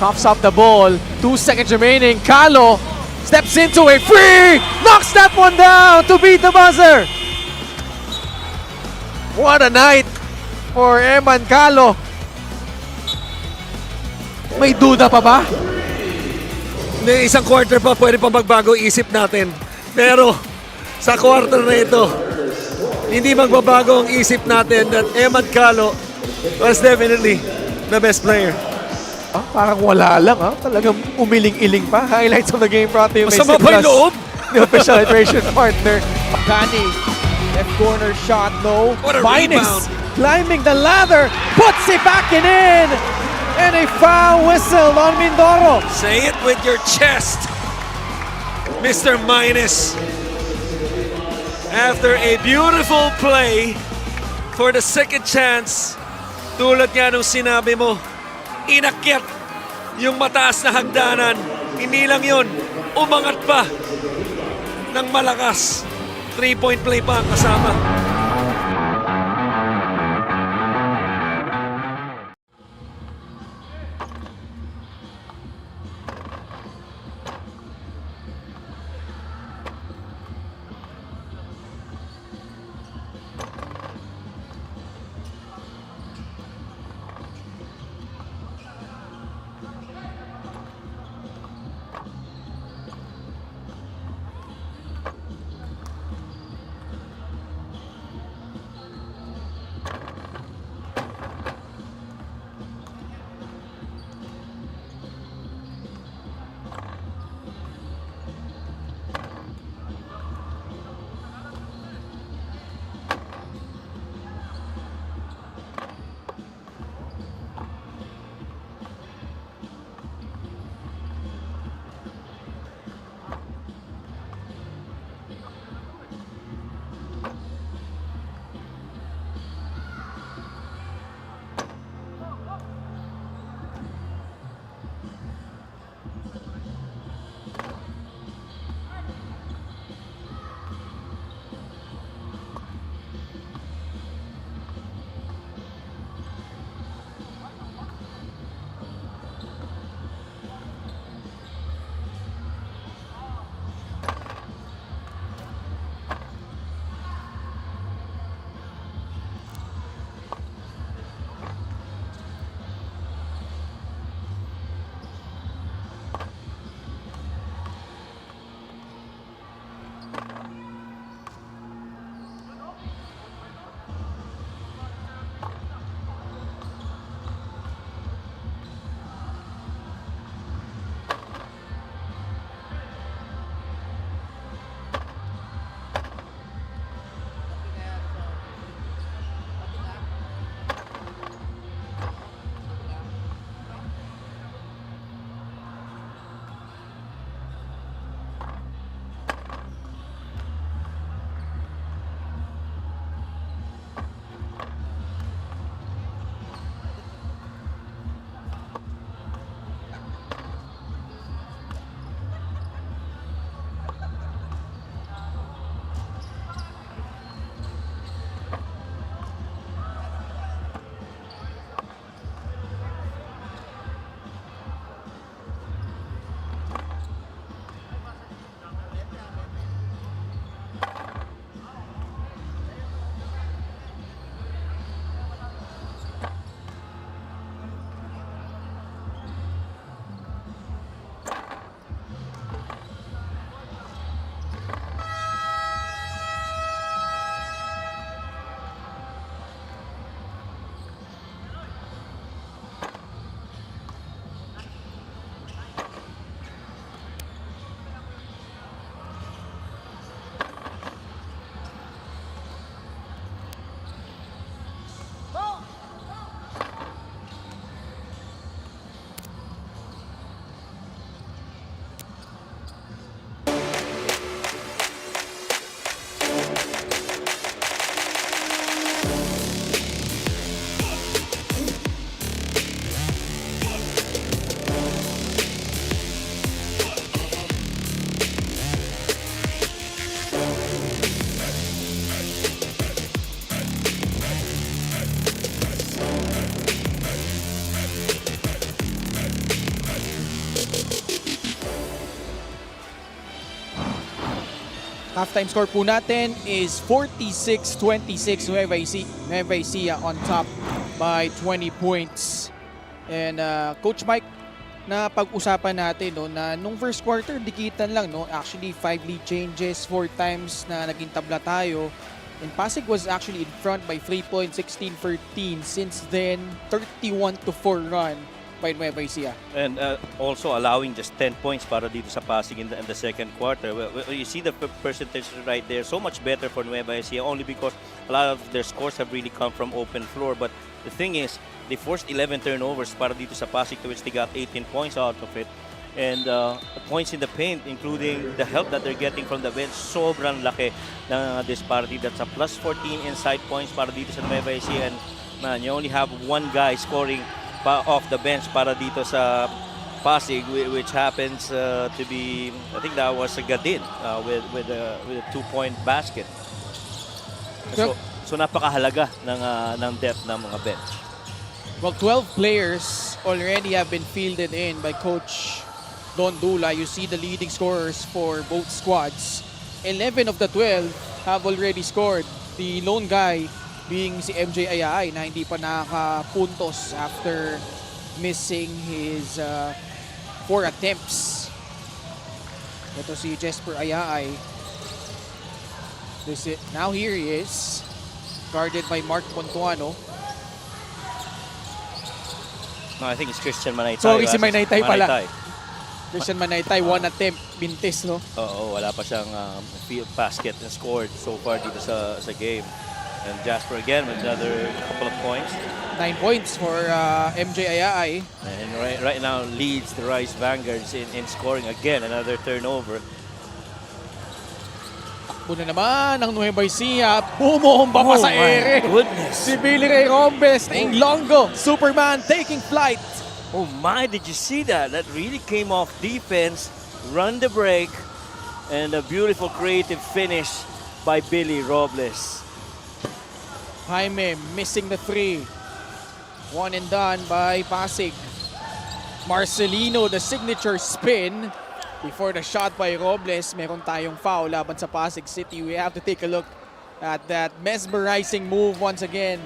Speaker 4: Coughs up the ball. 2 seconds remaining. Calo steps into a free. Knocks that one down to beat the buzzer. What a night for Eman Calo. May duda pa ba?
Speaker 7: Hindi, isang quarter pa, pwede pa magbago isip natin. Pero sa quarter na ito, hindi magbabago ang isip natin that Emad Calo was definitely the best player.
Speaker 4: Ah, parang wala lang. Talagang umiling-iling pa. Highlights of the game brought to you by
Speaker 7: Masama pa yung loob.
Speaker 4: the official hydration partner. Kani, left corner shot, no.
Speaker 7: What a
Speaker 4: Minus,
Speaker 7: rebound.
Speaker 4: climbing the ladder, puts it back in. And a foul whistle on Mindoro.
Speaker 7: Say it with your chest, Mr. Minus. After a beautiful play for the second chance, tulad nga nung sinabi mo, inakyat yung mataas na hagdanan. Hindi lang yun, umangat pa ng malakas. 3-point play pa ang kasama.
Speaker 4: Halftime score po natin is 46-26. Nueva Ecija on top by 20 points. And Coach Mike, na pag-usapan natin no, na nung first quarter, dikitan lang. No? Actually, 5 lead changes, 4 times na naging tabla tayo. And Pasig was actually in front by 3 points, 16-13. Since then, 31-4 run by Nueva Ecija.
Speaker 2: And also allowing just 10 points para dito sa Pasig in the second quarter. You see the percentage right there. So much better for Nueva Ecija only because a lot of their scores have really come from open floor. But the thing is, they forced 11 turnovers para dito sa Pasig, to which they got 18 points out of it. And points in the paint, including the help that they're getting from the bench, sobrang laki ng disparity. That's a plus 14 inside points para dito sa Nueva Ecija. And man, you only have one guy scoring off the bench para dito sa Pasig, which happens to be, I think that was Gadin with a 2-point basket. So napakahalaga ng depth ng mga bench.
Speaker 4: Well, 12 players already have been fielded in by Coach Don Dula. You see the leading scorers for both squads. 11 of the 12 have already scored. The lone guy being si MJ Ayaay na hindi pa nakakapuntos after missing his 4 attempts. Ito si Jesper Ayaay. Now here he is, guarded by Mark Pontuano.
Speaker 2: No, I think it's Christian Manaytay.
Speaker 4: Sorry, si Manaytay pala. Christian Manaytay, 1 attempt, bintis, no?
Speaker 2: Oo, wala pa siyang field basket na scored so far dito sa game. And Jasper again with another couple of points.
Speaker 4: 9 points for MJ Ayaay.
Speaker 2: And right now leads the Rice Vanguards in scoring again. Another turnover.
Speaker 4: Takbo na naman ang Nueva Ecija. Bumomba pa sa ere.
Speaker 2: Goodness.
Speaker 4: Si Billy Ray Rombes na Longo. Superman taking flight.
Speaker 2: Oh my, did you see that? That really came off defense. Run the break. And a beautiful creative finish by Billy Robles.
Speaker 4: Jaime missing the 3. 1 and done by Pasig. Marcelino, the signature spin. Before the shot by Robles, meron tayong foul laban sa Pasig City. We have to take a look at that mesmerizing move once again.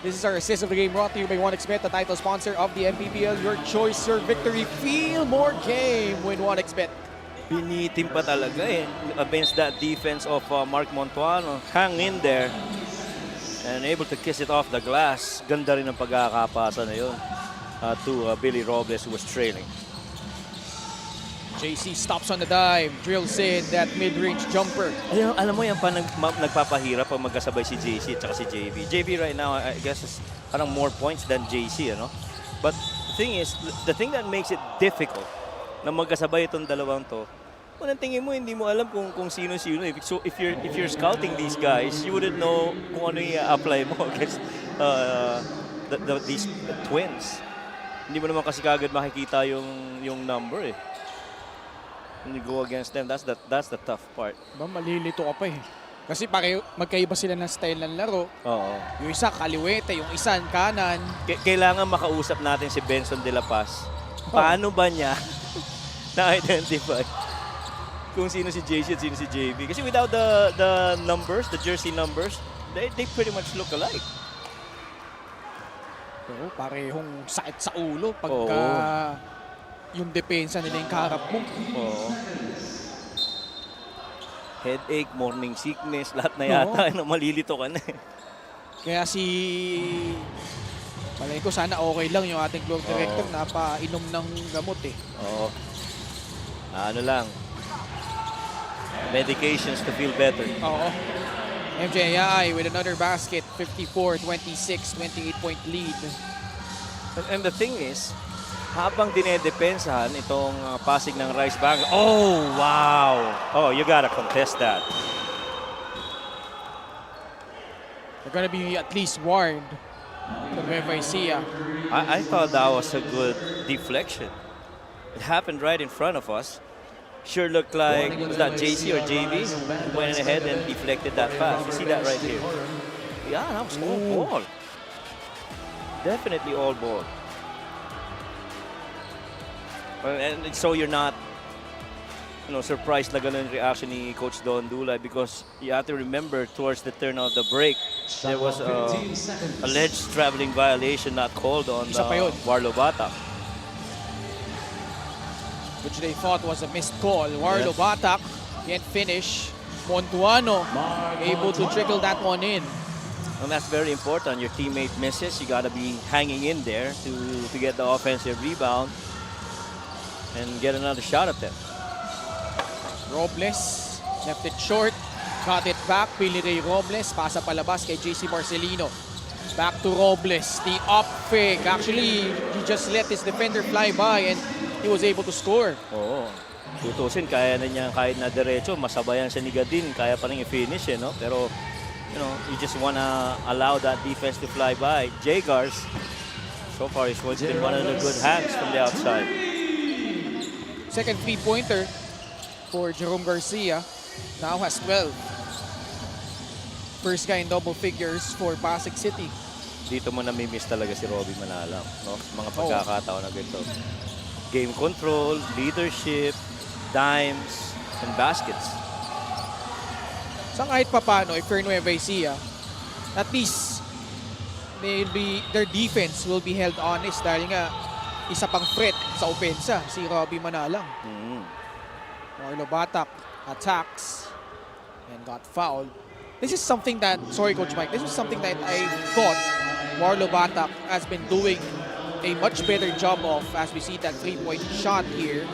Speaker 4: This is our assist of the game, brought to you by 1xBet, the title sponsor of the MPBL. Your choice, your victory. Feel more game with 1xBet.
Speaker 2: Pinitin pa talaga against that defense of Mark Montuano. Hang in there. And able to kiss it off the glass. Ganda rin ang pagkakapasa na yun to Billy Robles, who was trailing.
Speaker 4: JC stops on the dime, drills in that mid-range jumper.
Speaker 2: Alam mo yan pa nagpapahirap pag magkasabay si JC at saka si JV. JV right now, I guess, is parang more points than JC, ano? But the thing that makes it difficult na magkasabay itong dalawang to, unang tingin mo, hindi mo alam kung sino-sino. So if you're scouting these guys, you wouldn't know kung ano i-apply mo against these twins. Hindi mo naman kasi kagad makikita yung number eh. When you go against them, that's the tough part.
Speaker 4: Malilito ka pa eh. Kasi magkaiba sila ng style ng laro.
Speaker 2: Oo.
Speaker 4: Yung isa kaliwete, yung isa kanan.
Speaker 2: Kailangan makausap natin si Benson de la Paz. Paano ba niya na-identify kung sino si JC at sino si JB? Kasi without the numbers, the jersey numbers, they pretty much look alike.
Speaker 4: Oo, parehong sakit sa ulo pagka yung depensa nila yung karap mo.
Speaker 2: Oo. Headache, morning sickness, lahat na yata na malilito ka na eh.
Speaker 4: Kaya palagi ko sana okay lang yung ating floor director na painom ng gamot eh.
Speaker 2: Oo. Ano lang, medications to feel better.
Speaker 4: Oo. MJI with another basket, 54-26, 28-point lead.
Speaker 2: And the thing is, habang dinedepensahan itong Pasig ng Rice Bang. Oh, wow! Oh, you gotta contest that.
Speaker 4: They're gonna be at least warned. The Nueva Ecija.
Speaker 2: I thought that was a good deflection. It happened right in front of us. Sure looked like, was that JC or JV? Went ahead and deflected that pass. You see that right here? Yeah, that was all ball. Definitely all ball. And so you're not surprised na ganun yung reaction ni Coach Don Dulay because you have to remember towards the turn of the break, there was a alleged traveling violation not called on
Speaker 4: Isa pa yun.
Speaker 2: Warlo Batak.
Speaker 4: Which they thought was a missed call. Warlo
Speaker 2: Yes.
Speaker 4: Batak can't finish. Montuano able to trickle that one in.
Speaker 2: And that's very important. Your teammate misses, you got to be hanging in there to get the offensive rebound and get another shot at them.
Speaker 4: Robles left it short. Cut it back. Pili Ray Robles. Pasa palabas kay JC Marcelino. Back to Robles. The up fake. Actually, he just let his defender fly by and he was able to score.
Speaker 2: Oo. Tutusin, kaya na niya kahit na diretso, masabayan siya ni Gadin, kaya pa rin i-finish no? Pero, you just wanna allow that defense to fly by. Jagars, so far, he's been one of the good hands from the outside.
Speaker 4: Second three-pointer for Jerome Garcia. Now has 12. First guy in double figures for Pasig City.
Speaker 2: Dito mo namimiss talaga si Robbie Manalang, no? Sa mga pagkakataon na ganito. Game control, leadership, dimes, and baskets.
Speaker 4: So kahit papano, if you're Nueva Ecija, at least their defense will be held honest dahil nga isa pang threat sa opensa, si Robbie Manalang. Warlo Batak attacks and got fouled. This is something that, sorry Coach Mike, this is something that I thought Warlo Batak has been doing a much better job of as we see that three-point shot here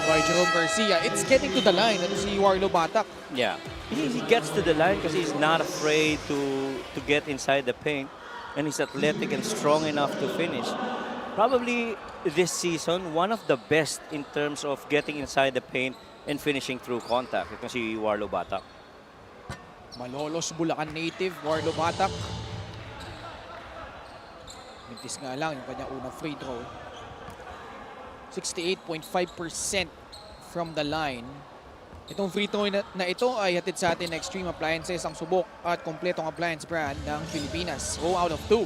Speaker 4: by Jerome Garcia. It's getting to the line. Ito si Warlo Batak.
Speaker 2: Yeah, he gets to the line because he's not afraid to get inside the paint, and he's athletic and strong enough to finish. Probably this season, one of the best in terms of getting inside the paint and finishing through contact. Ito si Warlo Batak.
Speaker 4: Malolos, Bulacan native, Warlo Batak. Mintis nga lang yung kanyang unang free throw. 68.5% from the line. Itong free throw na ito ay hatid sa atin na Extreme Appliances, ang subok at kompletong appliance brand ng Pilipinas. 0 out of 2.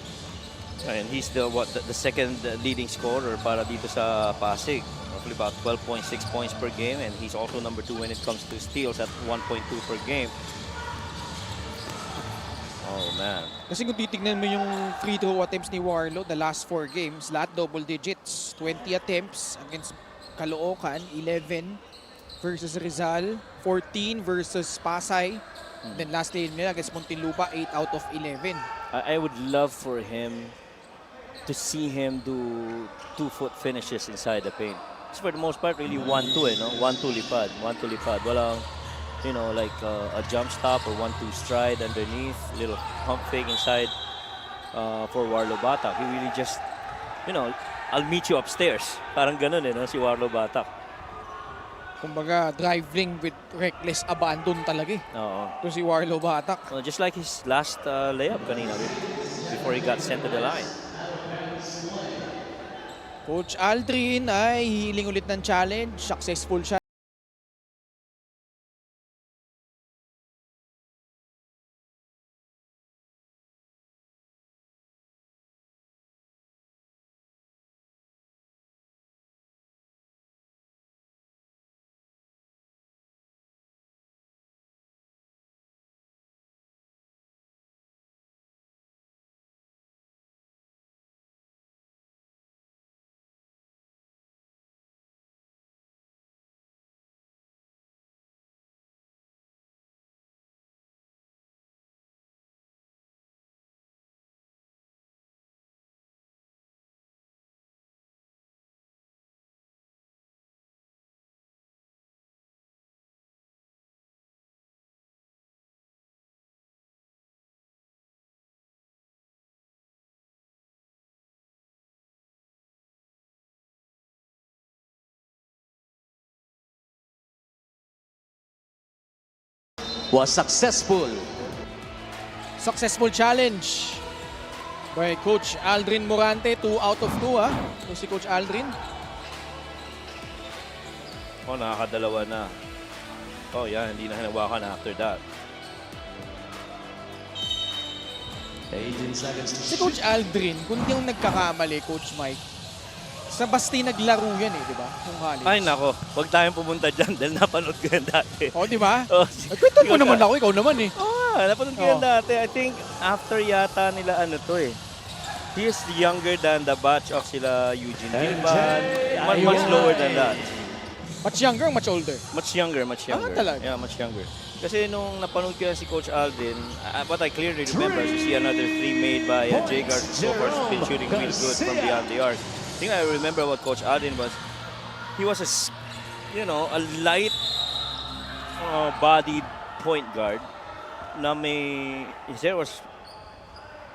Speaker 2: And he's the second leading scorer para dito sa Pasig. Roughly about 12.6 points per game, and he's also number 2 when it comes to steals at 1.2 per game. Oh man.
Speaker 4: Kasi kung titignan mo yung free throw attempts ni Warlo, the last 4 games, lahat double digits. 20 attempts against Caloocan, 11 versus Rizal, 14 versus Pasay. Then last game nila against Muntinlupa, 8 out of 11.
Speaker 2: I would love for him to see him do 2-foot finishes inside the paint. It's for the most part really 1-2 no? 1-2 lipad, 1-2 lipad. Walang, like a jump stop or 1-2 stride underneath, little pump fake inside for Warlo Batak. He really just, I'll meet you upstairs. Parang ganun no? Si Warlo Batak.
Speaker 4: Kumbaga, driving with reckless abandon talaga
Speaker 2: Oo.
Speaker 4: Ito si Warlo Batak.
Speaker 2: Well, just like his last layup kanina before he got sent to the line.
Speaker 4: Coach Aldrin ay hihiling ulit ng challenge. Successful siya.
Speaker 5: Was successful.
Speaker 4: Successful challenge by Coach Aldrin Morante. 2 out of 2 Ito si Coach Aldrin.
Speaker 2: Nakakadalawa na. Hindi na hinawakan after that.
Speaker 5: 18 seconds to
Speaker 4: Si Coach Aldrin, kung di yung nagkakamali, Coach Mike, Sa Basti naglaro yan eh, di ba? Kung college.
Speaker 2: Ay nako, huwag tayong pumunta dyan dahil napanood ko yan dati.
Speaker 4: Oh, di ba?
Speaker 2: Oh,
Speaker 4: Kwento mo naman ako, ikaw naman eh.
Speaker 2: napanood ko yan dati. I think after yata nila ano to eh. He is younger than the batch of sila Eugene Gilban. Much lower than that.
Speaker 4: Much younger, much older.
Speaker 2: Much younger.
Speaker 4: Talaga?
Speaker 2: Yeah, much younger. Kasi nung napanood ko yan si Coach Alvin, what I clearly remember is you see another three made by Jagar. So far, he's been shooting real good from beyond the arc. I think I remember what Coach Alvin was. He was a light bodied point guard na may, his hair was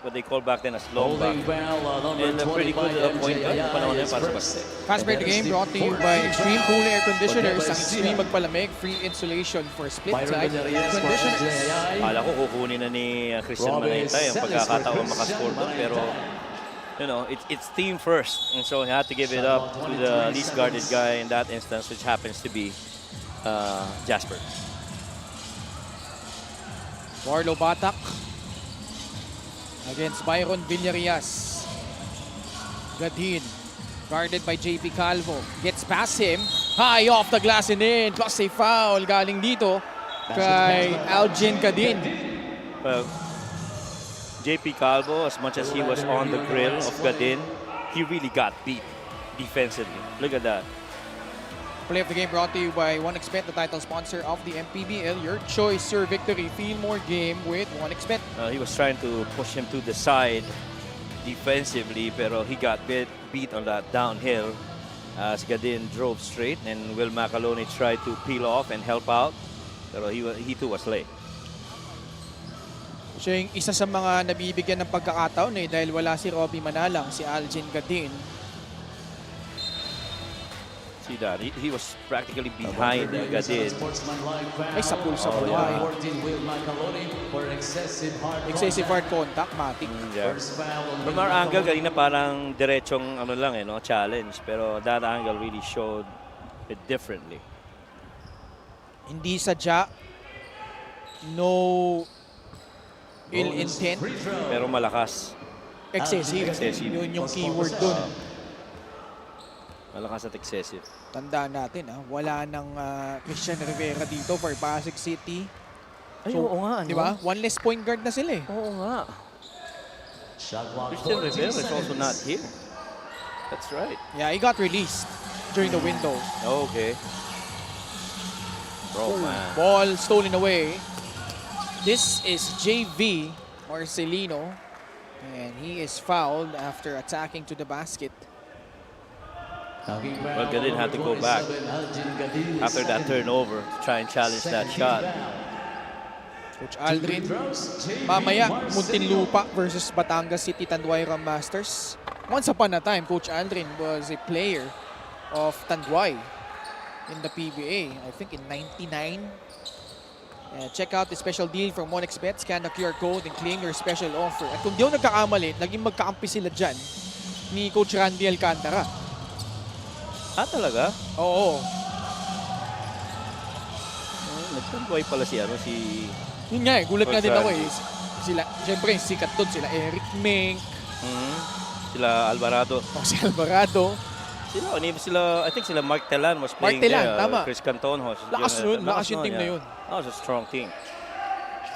Speaker 2: what they call back then as long back. And a pretty good point guard. Panahon na yun para sa basket.
Speaker 4: Fast break the game brought to you by Extreme Cool Air Conditioners. Ang Extreme magpalamig, free insulation for split side conditioners.
Speaker 2: Akala ko kukunin na ni Christian Manaytay ang pagkakataon makascore doon. Pero, it's team first. And so he had to give it up to the least guarded guy in that instance, which happens to be Jasper.
Speaker 4: Warlo Batak against Byron Villarias. Gadin, guarded by JP Calvo. Gets past him. High off the glass and in. Plus a foul galing dito kay Algin Gadin.
Speaker 2: Well, JP Calvo, as much as he was on the grill of Gadin, he really got beat defensively. Look at that.
Speaker 4: Play of the game brought to you by 1xBet, the title sponsor of the MPBL. Your choice, your victory. Feel more game with 1xBet.
Speaker 2: He was trying to push him to the side defensively, pero he got beat on that downhill as Gadin drove straight, and Will Macaloni tried to peel off and help out, pero he too was late.
Speaker 4: Siya yung isa sa mga nabibigyan ng pagkakataon eh, dahil wala si Robbie Manalang, si Algin Gadin.
Speaker 2: See that? He was practically behind Gadin.
Speaker 4: Ay, sa pool sa buhay. Excessive hard contact, matik.
Speaker 2: Yeah. From our angle, kanina parang diretsong challenge. Pero that angle really showed it differently.
Speaker 4: Hindi sadya. No ill intent.
Speaker 2: Pero malakas.
Speaker 4: Excessive. Yun yung keyword dun.
Speaker 2: Malakas at excessive.
Speaker 4: Tandaan natin, wala nang Christian Rivera dito for Pasig City.
Speaker 2: Ay, oo nga.
Speaker 4: Di ba? One less point guard na sila eh.
Speaker 2: Oo nga. Christian Rivera is also not here. That's right.
Speaker 4: Yeah, he got released during the window.
Speaker 2: Okay. Bro, man.
Speaker 4: Ball stolen away. This is JV Marcelino. And he is fouled after attacking to the basket.
Speaker 2: Well, Gadin had to go back after that turnover to try and challenge that shot.
Speaker 4: Coach Aldrin, mamaya, Muntinlupa versus Batangas City Tanduay Ram Masters. Once upon a time, Coach Aldrin was a player of Tanduay in the PBA, I think in 99. Check out the special deal from 1xBet. Scan the QR code and claim your special offer. At kung di ako nagkakamali, naging magkakampi sila dyan ni Coach Randy Alcantara.
Speaker 2: Talaga?
Speaker 4: Oo.
Speaker 2: Nagtanduay pala si
Speaker 4: Yun nga gulat nga din ako eh. Sila, siyempre, sikat doon. Sila Eric Meng.
Speaker 2: Sila Alvarado.
Speaker 4: Si Alvarado.
Speaker 2: I think sila Mark Telan was playing
Speaker 4: Telan,
Speaker 2: there.
Speaker 4: tama.
Speaker 2: Chris Cantonhos.
Speaker 4: Lakas yung team na yun.
Speaker 2: That was a strong team.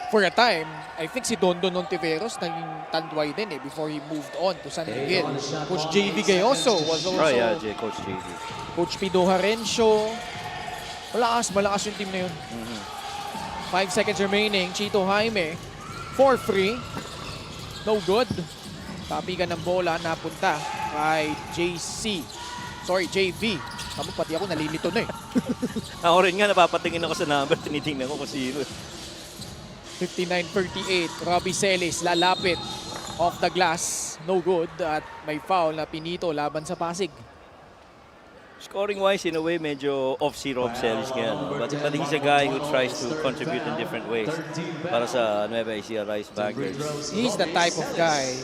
Speaker 4: For a time, I think si Dondon Ontiveros naging Tanduay din eh before he moved on to San Miguel. Coach JV Gayoso was also...
Speaker 2: Oh yeah, Coach JV.
Speaker 4: Coach Pido Harencio. Malakas yung team na yun. 5 seconds remaining. Chito Jaime for free. No good. Tapigan ng bola napunta kay JV. Pati ako nalilito na eh.
Speaker 2: Ako rin nga, napapatingin ako sa number. Tinitingnan ko kung sino.
Speaker 4: 59-38. Robbie Celis lalapit off the glass. No good. At may foul na pinito laban sa Pasig.
Speaker 2: Scoring-wise, in a way, medyo off si Rob Celis ngayon. But he's a guy who tries to contribute in different ways para sa Nueva Ecija Rice Baggers.
Speaker 4: He's the type of guy.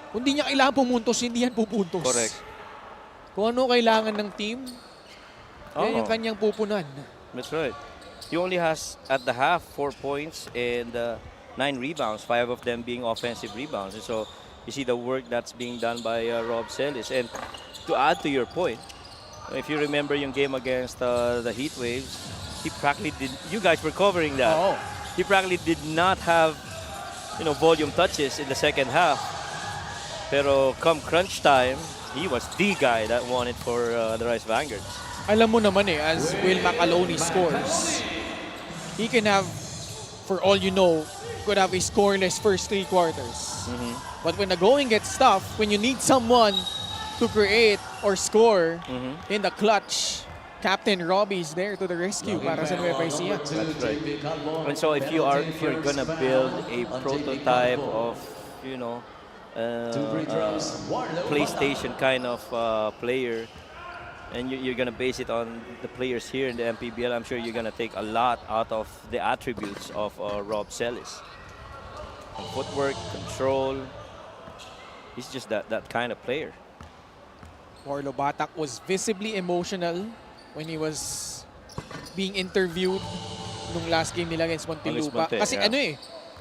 Speaker 4: Kung di niya kailangan pumuntos, hindi yan pupuntos.
Speaker 2: Correct.
Speaker 4: Kung ano kailangan ng team, yan yung kanyang pupunan.
Speaker 2: That's right. He only has, at the half, 4 points and 9 rebounds, 5 of them being offensive rebounds. And so, you see the work that's being done by Rob Celis. And to add to your point, if you remember yung game against the Heat Waves, he practically did. You guys were covering that.
Speaker 4: Oo.
Speaker 2: He practically did not have, volume touches in the second half. Pero come crunch time, he was the guy that won it for the Rice Vanguards.
Speaker 4: Alam mo naman as Will Macaloni scores, he can have, for all you know, could have a scoreless first 3 quarters. But when the going gets tough, when you need someone to create or score in the clutch, Captain Robbie is there to the rescue para sa Nueva Ecija.
Speaker 2: That's right. And so if you're gonna build a prototype of PlayStation kind of player, and you're gonna base it on the players here in the MPBL, I'm sure you're gonna take a lot out of the attributes of Rob Celis. Footwork, control. He's just that kind of player.
Speaker 4: Warlo Batak was visibly emotional when he was being interviewed nung last game nila against Muntinlupa.
Speaker 2: Monte,
Speaker 4: Kasi
Speaker 2: yeah.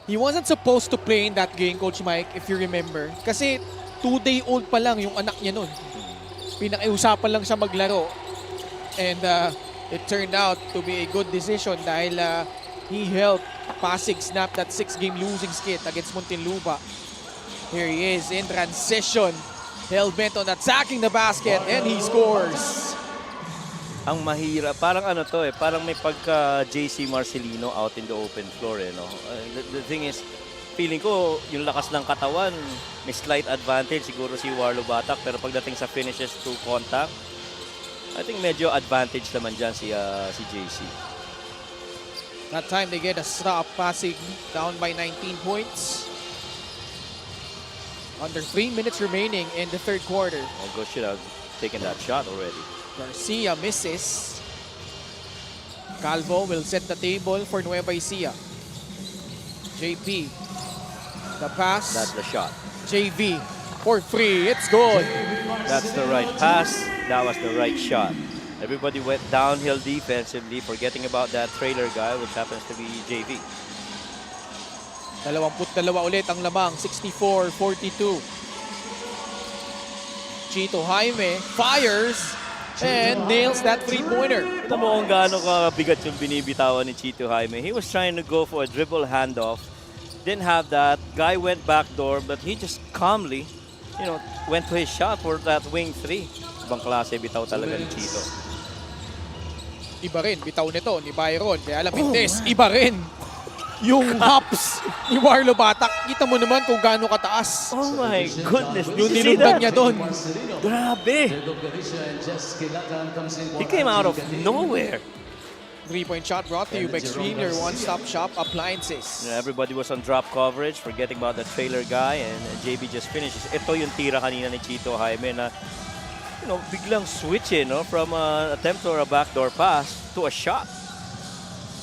Speaker 4: he wasn't supposed to play in that game, Coach Mike, if you remember. Kasi 2-day-old pa lang yung anak niya nun. Pinakiusapan lang siya maglaro. And it turned out to be a good decision dahil he helped Pasig snap that 6-game losing skid against Muntinlupa. Here he is in transition. Hell-bent on attacking the basket, and he scores.
Speaker 2: Ang mahirap, parang parang may pagka JC Marcelino out in the open floor, no? The thing is, feeling ko, yung lakas ng katawan, may slight advantage siguro si Warlo Batak, pero pagdating sa finishes to contact, I think medyo advantage naman dyan si JC.
Speaker 4: That time they get a stop. Pasig down by 19 points. Under 3 minutes remaining in the third quarter.
Speaker 2: Go should have taken that shot already.
Speaker 4: Garcia misses. Calvo will set the table for Nueva Ecija. JP. The pass.
Speaker 2: That's the shot.
Speaker 4: JV for 3. It's good.
Speaker 2: That's the right pass. That was the right shot. Everybody went downhill defensively, forgetting about that trailer guy, which happens to be JV.
Speaker 4: 22 ulit ang lamang, 64-42. Chito Jaime fires and nails that three-pointer.
Speaker 2: Ito mo kung gaano kabigat yung binibitawan ni Chito Jaime. He was trying to go for a dribble handoff. Didn't have that. Guy went backdoor, but he just calmly, went to his shot for that wing 3. Ibang klase bitaw talaga ni Chito.
Speaker 4: Iba rin, bitaw nito ni Byron. Kaya alam, iba rin. Yung hops ni Warlo Batak, kita mo naman kung gaano kataas.
Speaker 2: Oh my goodness,
Speaker 4: Yung nilundan niya doon.
Speaker 2: Grabe. He came out of nowhere.
Speaker 4: 3-point shot brought to you by Extreme, your one-stop shop appliances.
Speaker 2: Everybody was on drop coverage, forgetting about the trailer guy, and JB just finishes. Ito yung tira kanina ni Chito Jaime na biglang switch from an attempt or a backdoor pass to a shot.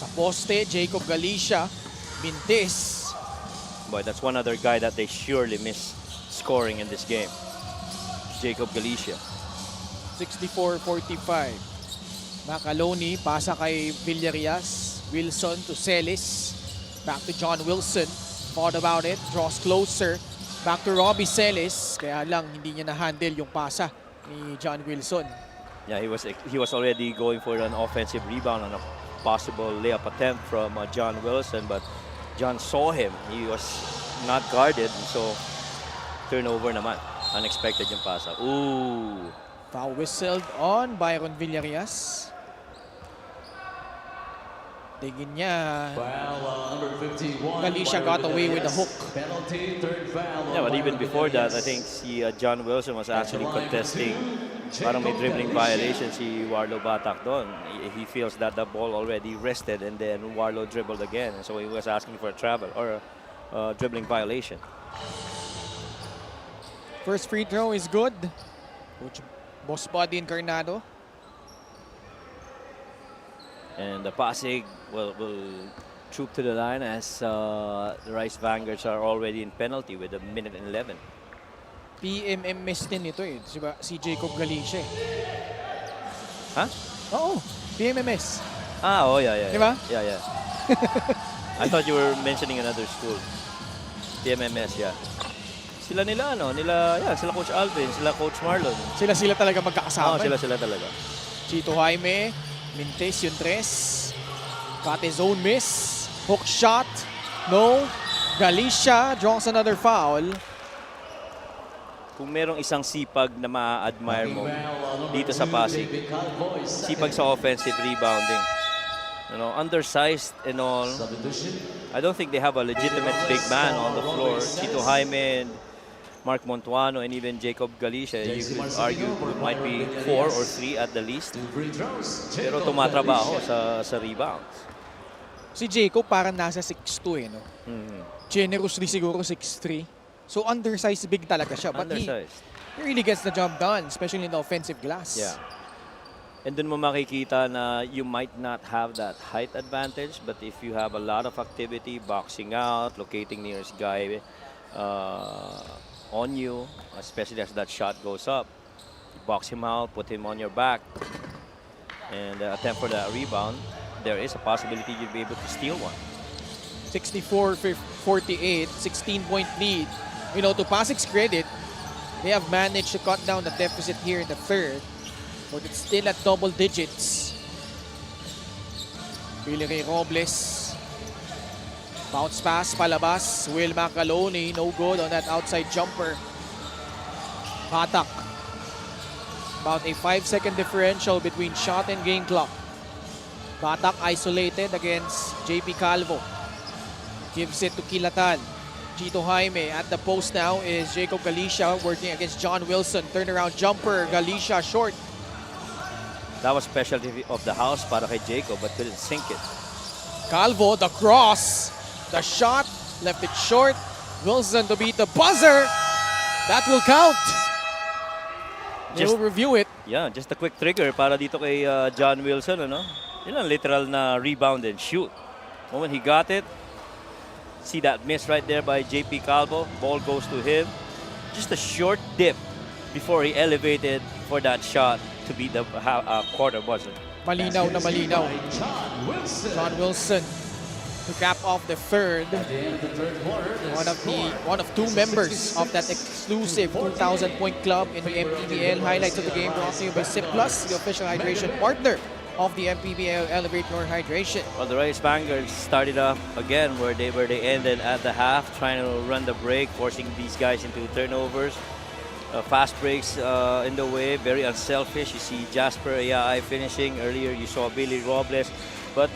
Speaker 4: Sa poste, Jacob Galicia, Mintis.
Speaker 2: Boy, that's one other guy that they surely miss scoring in this game. Jacob Galicia.
Speaker 4: 64-45. Macaloni, pasa kay Villarias. Wilson to Celis. Back to John Wilson. Thought about it, draws closer. Back to Robbie Celis. Kaya lang, hindi niya na-handle yung pasa ni John Wilson.
Speaker 2: Yeah, he was already going for an offensive rebound on a possible layup attempt from John Wilson, but John saw him. He was not guarded, so turnover naman. Unexpected yung pasa. Ooh.
Speaker 4: Foul whistled on Byron Villarias. Tingin niya. Galicia got away with the hook.
Speaker 2: Yeah, but even before that, I think John Wilson was actually contesting. Parang may dribbling violation si Warlo Batak doon. He feels that the ball already rested and then Warlo dribbled again. So he was asking for a travel or a dribbling violation.
Speaker 4: First free throw is good. Coach Boss Buddy Encarnado.
Speaker 2: And the Pasig will troop to the line as the Rice Vanguards are already in penalty with 1 minute and 11.
Speaker 4: PMMS din ito diba? Si Jacob Galicia.
Speaker 2: Huh?
Speaker 4: Oo, PMMS.
Speaker 2: Oh yeah.
Speaker 4: Diba?
Speaker 2: Yeah. I thought you were mentioning another school. PMMS, yeah. Sila nila, sila Coach Alvin, sila Coach Marlon.
Speaker 4: Sila talaga magkakasama.
Speaker 2: Sila talaga.
Speaker 4: Chito Jaime, Mintes yung tres. Got his own miss. Hook shot. No. Galicia draws another foul.
Speaker 2: Kung merong isang sipag na ma-admire mo dito sa Pasig, sipag sa offensive rebounding. Undersized and all. I don't think they have a legitimate big man on the floor. Chito Jaime and Mark Montuano and even Jacob Galicia, you could argue might be 4 or 3 at the least. Pero tumatrabaho sa rebounds.
Speaker 4: Si Jacob parang nasa 6'2" no? Generously siguro 6'3". So undersized big talaga siya. But he really gets the job done, especially in the offensive glass.
Speaker 2: Yeah. And dun mo makikita na you might not have that height advantage, but if you have a lot of activity, boxing out, locating nearest guy on you, especially as that shot goes up, you box him out, put him on your back, and attempt for that rebound, there is a possibility you'll be able to steal one.
Speaker 4: 64-48, 16-point lead. To Pasig's credit, they have managed to cut down the deficit here in the third, but it's still at double digits. Billy Ray Robles. Bounce pass, palabas. Will Macaloni, no good on that outside jumper. Batak. About a 5-second differential between shot and game clock. Batak isolated against JP Calvo. Gives it to Kilatan. Chito Jaime at the post now is Jacob Galicia working against John Wilson. Turnaround jumper, Galicia short.
Speaker 2: That was specialty of the house para kay Jacob, but couldn't sink it.
Speaker 4: Calvo, the cross, the shot, left it short. Wilson to beat the buzzer. That will count. They will review it.
Speaker 2: Yeah, just a quick trigger para dito kay John Wilson, Yun ang literal na rebound and shoot. Moment he got it, see that miss right there by JP Calvo. Ball goes to him. Just a short dip before he elevated for that shot to be the quarter buzzer.
Speaker 4: Malinaw na malinaw. John Wilson to cap off the third. One of two members of that exclusive 2,000-point club in the MPBL. Highlights of the game brought to you by Sip Plus, the official hydration partner of the MPBL Elevate Your Hydration.
Speaker 2: Well, the Rice Vanguards started off again where they ended at the half, trying to run the break, forcing these guys into turnovers. Fast breaks in the way, very unselfish. You see Jasper Ayai finishing. Earlier you saw Billy Robles. But,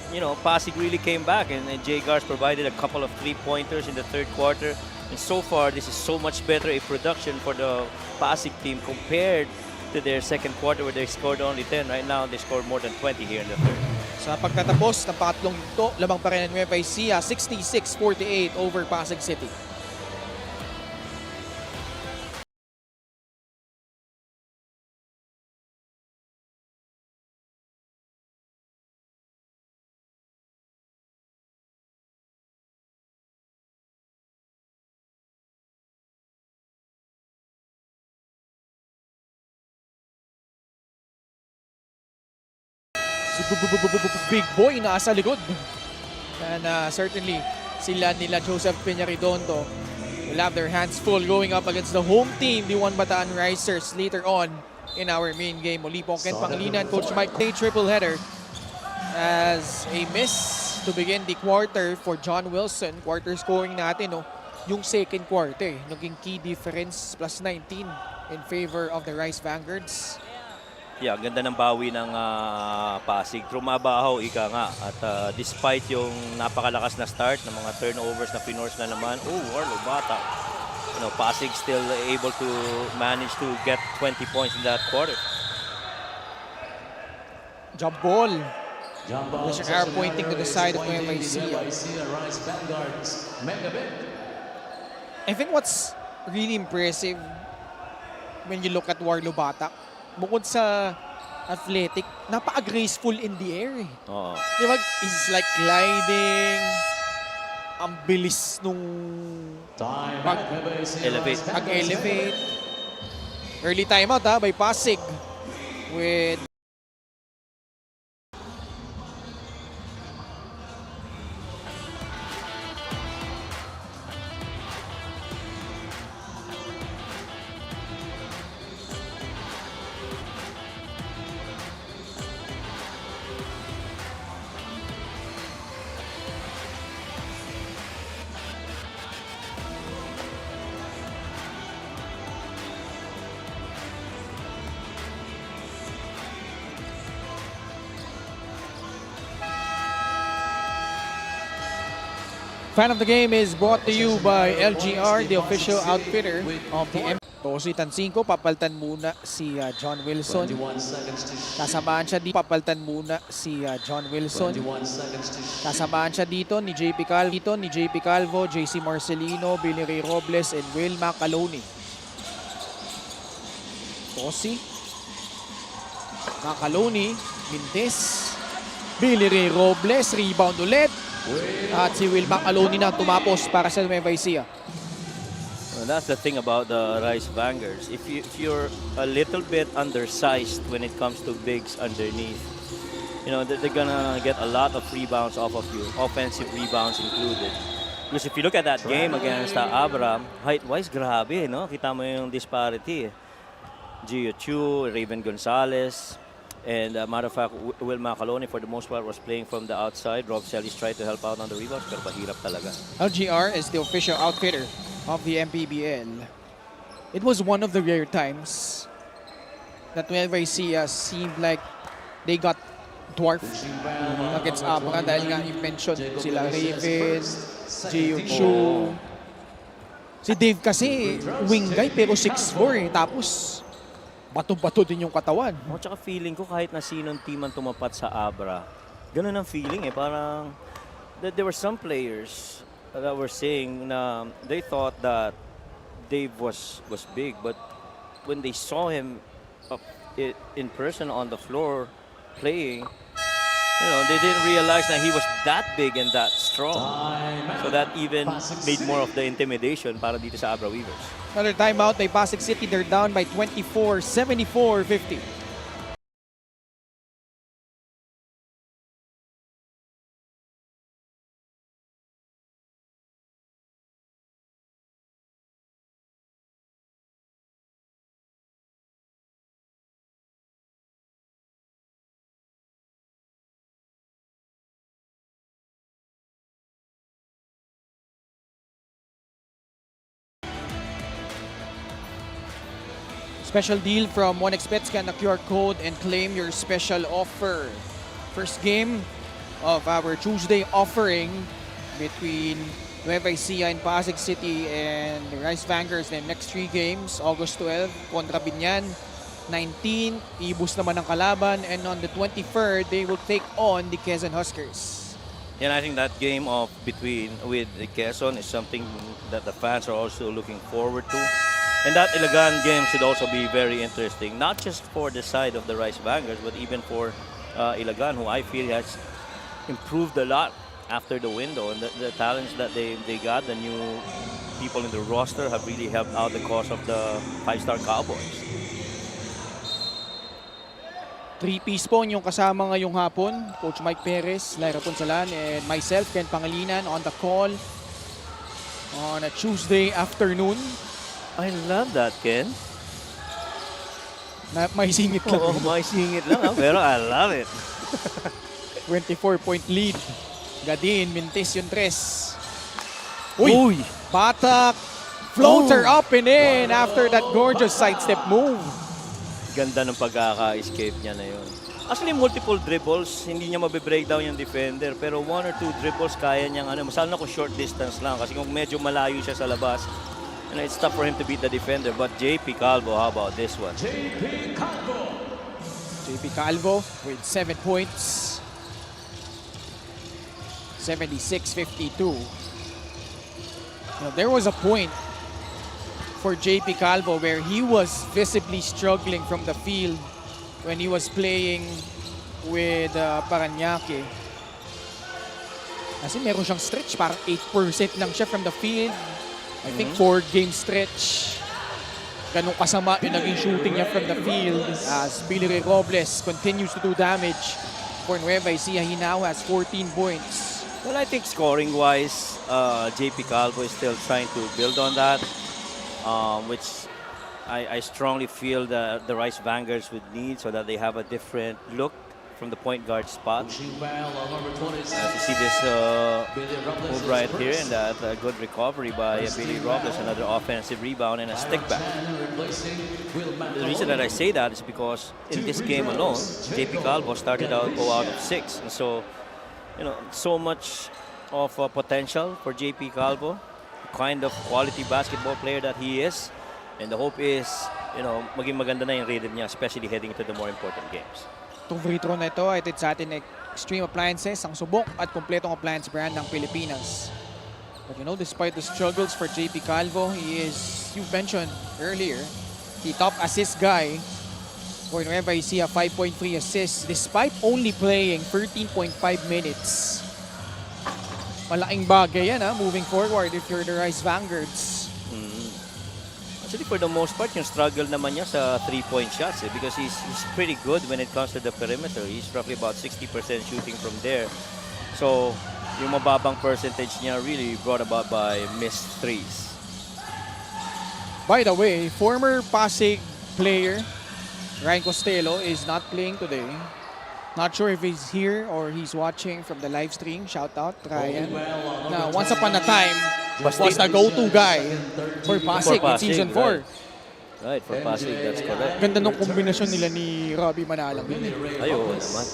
Speaker 2: Pasig really came back, and Jay Gars provided a couple of 3-pointers in the third quarter. And so far, this is so much better a production for the Pasig team compared to their second quarter where they scored only 10. Right now, they scored more than 20 here in the third.
Speaker 4: Sa pagtatapos ng pangatlong ito, lamang pa rin ang Nueva Ecija, 66-48 over Pasig City. Si Big Boy nasa likod. And certainly, sila nila Joseph Peñaridondo will have their hands full going up against the home team, the One Bataan Risers, later on in our main game. Muli po, Ken Pangilinan, Coach Mike Day, triple header as a miss to begin the quarter for John Wilson. Quarter scoring natin, yung second quarter, naging key difference plus 19 in favor of the Rice Vanguards.
Speaker 2: Yeah, ganda ng bawi ng Pasig. Trumabaho, ika nga. At despite yung napakalakas na start ng mga turnovers na pinorse na naman, Warlo Bata. Pasig still able to manage to get 20 points in that quarter.
Speaker 4: Jump ball. There's an arrow pointing to the side of Nueva Ecija. I think what's really impressive when you look at Warlo Bata, bukod sa athletic, napaka-graceful in the air.
Speaker 2: Oo.
Speaker 4: Diba? It's like gliding. Ang bilis nung mag-elevate. Early timeout by Pasig with Fan of the Game is brought to you by LGR, the official outfitter of the Tosi Tansinko, papaltan muna si John Wilson.
Speaker 5: 21 seconds to shoot.
Speaker 4: Kasamaan siya dito, papaltan muna si John Wilson.
Speaker 5: 21 seconds to shoot.
Speaker 4: Kasamaan siya dito ni JP Calvo, JC Marcelino, Billy Ray Robles, and Will Macaloni. Tosi, Macaloni, Mintes, Billy Ray Robles, rebound ulit. At si Will Macaloni na tumapos para sa Nueva Ecija.
Speaker 2: Well, that's the thing about the Rice Bangers. If you're a little bit undersized when it comes to bigs underneath, you know, they're gonna get a lot of rebounds off of you, offensive rebounds included. Because if you look at that game against Abra, height-wise, grabe, no? Kita mo yung disparity. Gio Chu, Raven Gonzalez, and matter of fact, Will Macaloni for the most part was playing from the outside. Rob Celis tried to help out on the rebounds, pero mahirap talaga.
Speaker 4: LGR is the official outfitter of the MPBL. It was one of the rare times that Nueva Ecija seemed like they got dwarfed against Abra dahil nga you mentioned sila Raven, Gio Chu. Si Dave kasi wing guy pero 6'4" tapos bato-bato din yung katawan.
Speaker 2: Oh, tsaka feeling ko kahit na sinong team ang tumapat sa Abra, ganun ang feeling eh. Parang there were some players that were saying na they thought that Dave was big, but when they saw him in person on the floor playing, you know, they didn't realize that he was that big and that strong. So that even made more of the intimidation para dito sa Abra Weavers.
Speaker 4: Another timeout by Pasig City. They're down by 24, 74-50. Special deal from 1xBet. Scan the QR code and claim your special offer. First game of our Tuesday offering between Nueva Ecija and Pasig City and the Rice Bangers. The next 3 games, August 12 kontra Binyan, 19 Ibus naman ang kalaban, and on the 23rd they will take on the Quezon Huskers.
Speaker 2: And I think that game with the Quezon is something that the fans are also looking forward to. And that Ilagan game should also be very interesting, not just for the side of the Rice Bangers, but even for Ilagan, who I feel has improved a lot after the window. And the talents that they got, the new people in the roster, have really helped out the cause of the 5-star Cowboys.
Speaker 4: 3-piece po yung kasama ngayong hapon. Coach Mike Perez, Lyra Ponsalan, and myself, Ken Pangilinan, on the call on a Tuesday afternoon.
Speaker 2: I love that, Ken.
Speaker 4: May singit lang.
Speaker 2: Oo, may singit lang, pero I love it.
Speaker 4: 24-point lead. Gadin, Mintes yung 3.
Speaker 2: Uy!
Speaker 4: Batak! Floater up and in after that gorgeous sidestep move.
Speaker 2: Ganda ng pagkaka-escape niya na yun. Actually, multiple dribbles, hindi niya mabe-breakdown yung defender. Pero 1 or 2 dribbles kaya niyang masala na kung short distance lang. Kasi kung medyo malayo siya sa labas, and it's tough for him to beat the defender. But JP Calvo, how about this one?
Speaker 4: JP Calvo with 7 points. 76-52. Now, there was a point for JP Calvo where he was visibly struggling from the field when he was playing with Parañaque. Kasi meron siyang stretch, parang 8% lang siya from the field. I think 4-game stretch. Ganun kasama yung naging shooting niya from the field as Billy Ray Robles continues to do damage for Nueva Ecija. He now has 14 points.
Speaker 2: Well, I think scoring-wise, JP Calvo is still trying to build on that, which I strongly feel that the Rice Bangers would need so that they have a different look from the point guard spot. As you see this move right here, and that good recovery by Billy Robles, another offensive rebound and a stick back. The reason that I say that is because in this game alone, JP Calvo started out 0 out of 6, and so, you know, so much of potential for JP Calvo, the kind of quality basketball player that he is. And the hope is, maging maganda na yung rhythm niya, especially heading into the more important games.
Speaker 4: Itong free throw na ito, it sa atin Extreme Appliances, ang subok at kompletong appliance brand ng Pilipinas. But despite the struggles for JP Calvo, he is, you mentioned earlier, the top assist guy for Nueva Ecija, 5.3 assists despite only playing 13.5 minutes. Malaking bagay yan moving forward if you're the Rice Vanguards.
Speaker 2: Actually, for the most part, yung struggle naman niya sa 3-point shots because he's pretty good when it comes to the perimeter. He's roughly about 60% shooting from there. So, yung mababang percentage niya really brought about by missed threes.
Speaker 4: By the way, former Pasig player Ryan Costello is not playing today. Not sure if he's here or he's watching from the live stream. Shout out, Ryan. Now, once upon a time, was the go-to guy for Pasig in Season 4.
Speaker 2: Right, for Pasig, that's correct.
Speaker 4: Ganda nung kombinasyon nila ni Robbie Manalang.
Speaker 2: Ayo naman.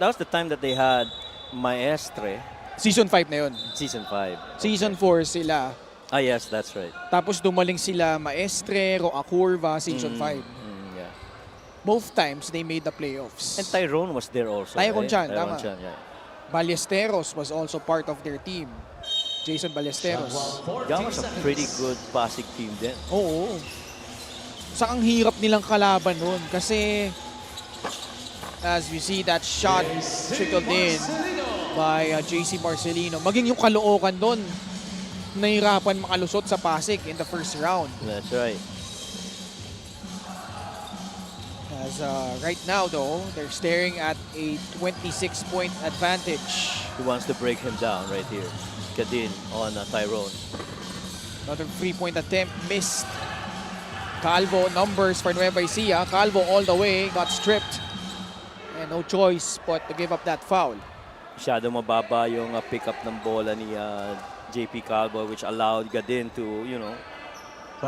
Speaker 2: That was the time that they had Maestre.
Speaker 4: Season 5 na yun.
Speaker 2: Season 5.
Speaker 4: Season 4 sila.
Speaker 2: Ah, yes, that's right.
Speaker 4: Tapos dumaling sila Maestre, Roa Curva, Season 5.
Speaker 2: Yeah.
Speaker 4: Both times, they made the playoffs.
Speaker 2: And Tyrone was there also.
Speaker 4: Tyrone Chan,
Speaker 2: Tyrone
Speaker 4: tama.
Speaker 2: Chan, yeah.
Speaker 4: Ballesteros was also part of their team. Jason Ballesteros.
Speaker 2: That was a pretty good Pasig team then.
Speaker 4: Oo. Sa ang hirap nilang kalaban nun kasi as we see that shot trickled in by JC Marcelino. Maging yung Caloocan doon, nahirapan makalusot sa Pasig in the first round.
Speaker 2: That's right.
Speaker 4: As right now though, they're staring at a 26-point advantage.
Speaker 2: He wants to break him down right here. Gadin on Tyrone.
Speaker 4: Another 3-point attempt missed. Calvo numbers for Nueva Ecija. Calvo all the way, got stripped. And no choice but to give up that foul.
Speaker 2: Masyado mababa yung pick up ng bola ni JP Calvo, which allowed Gadin to,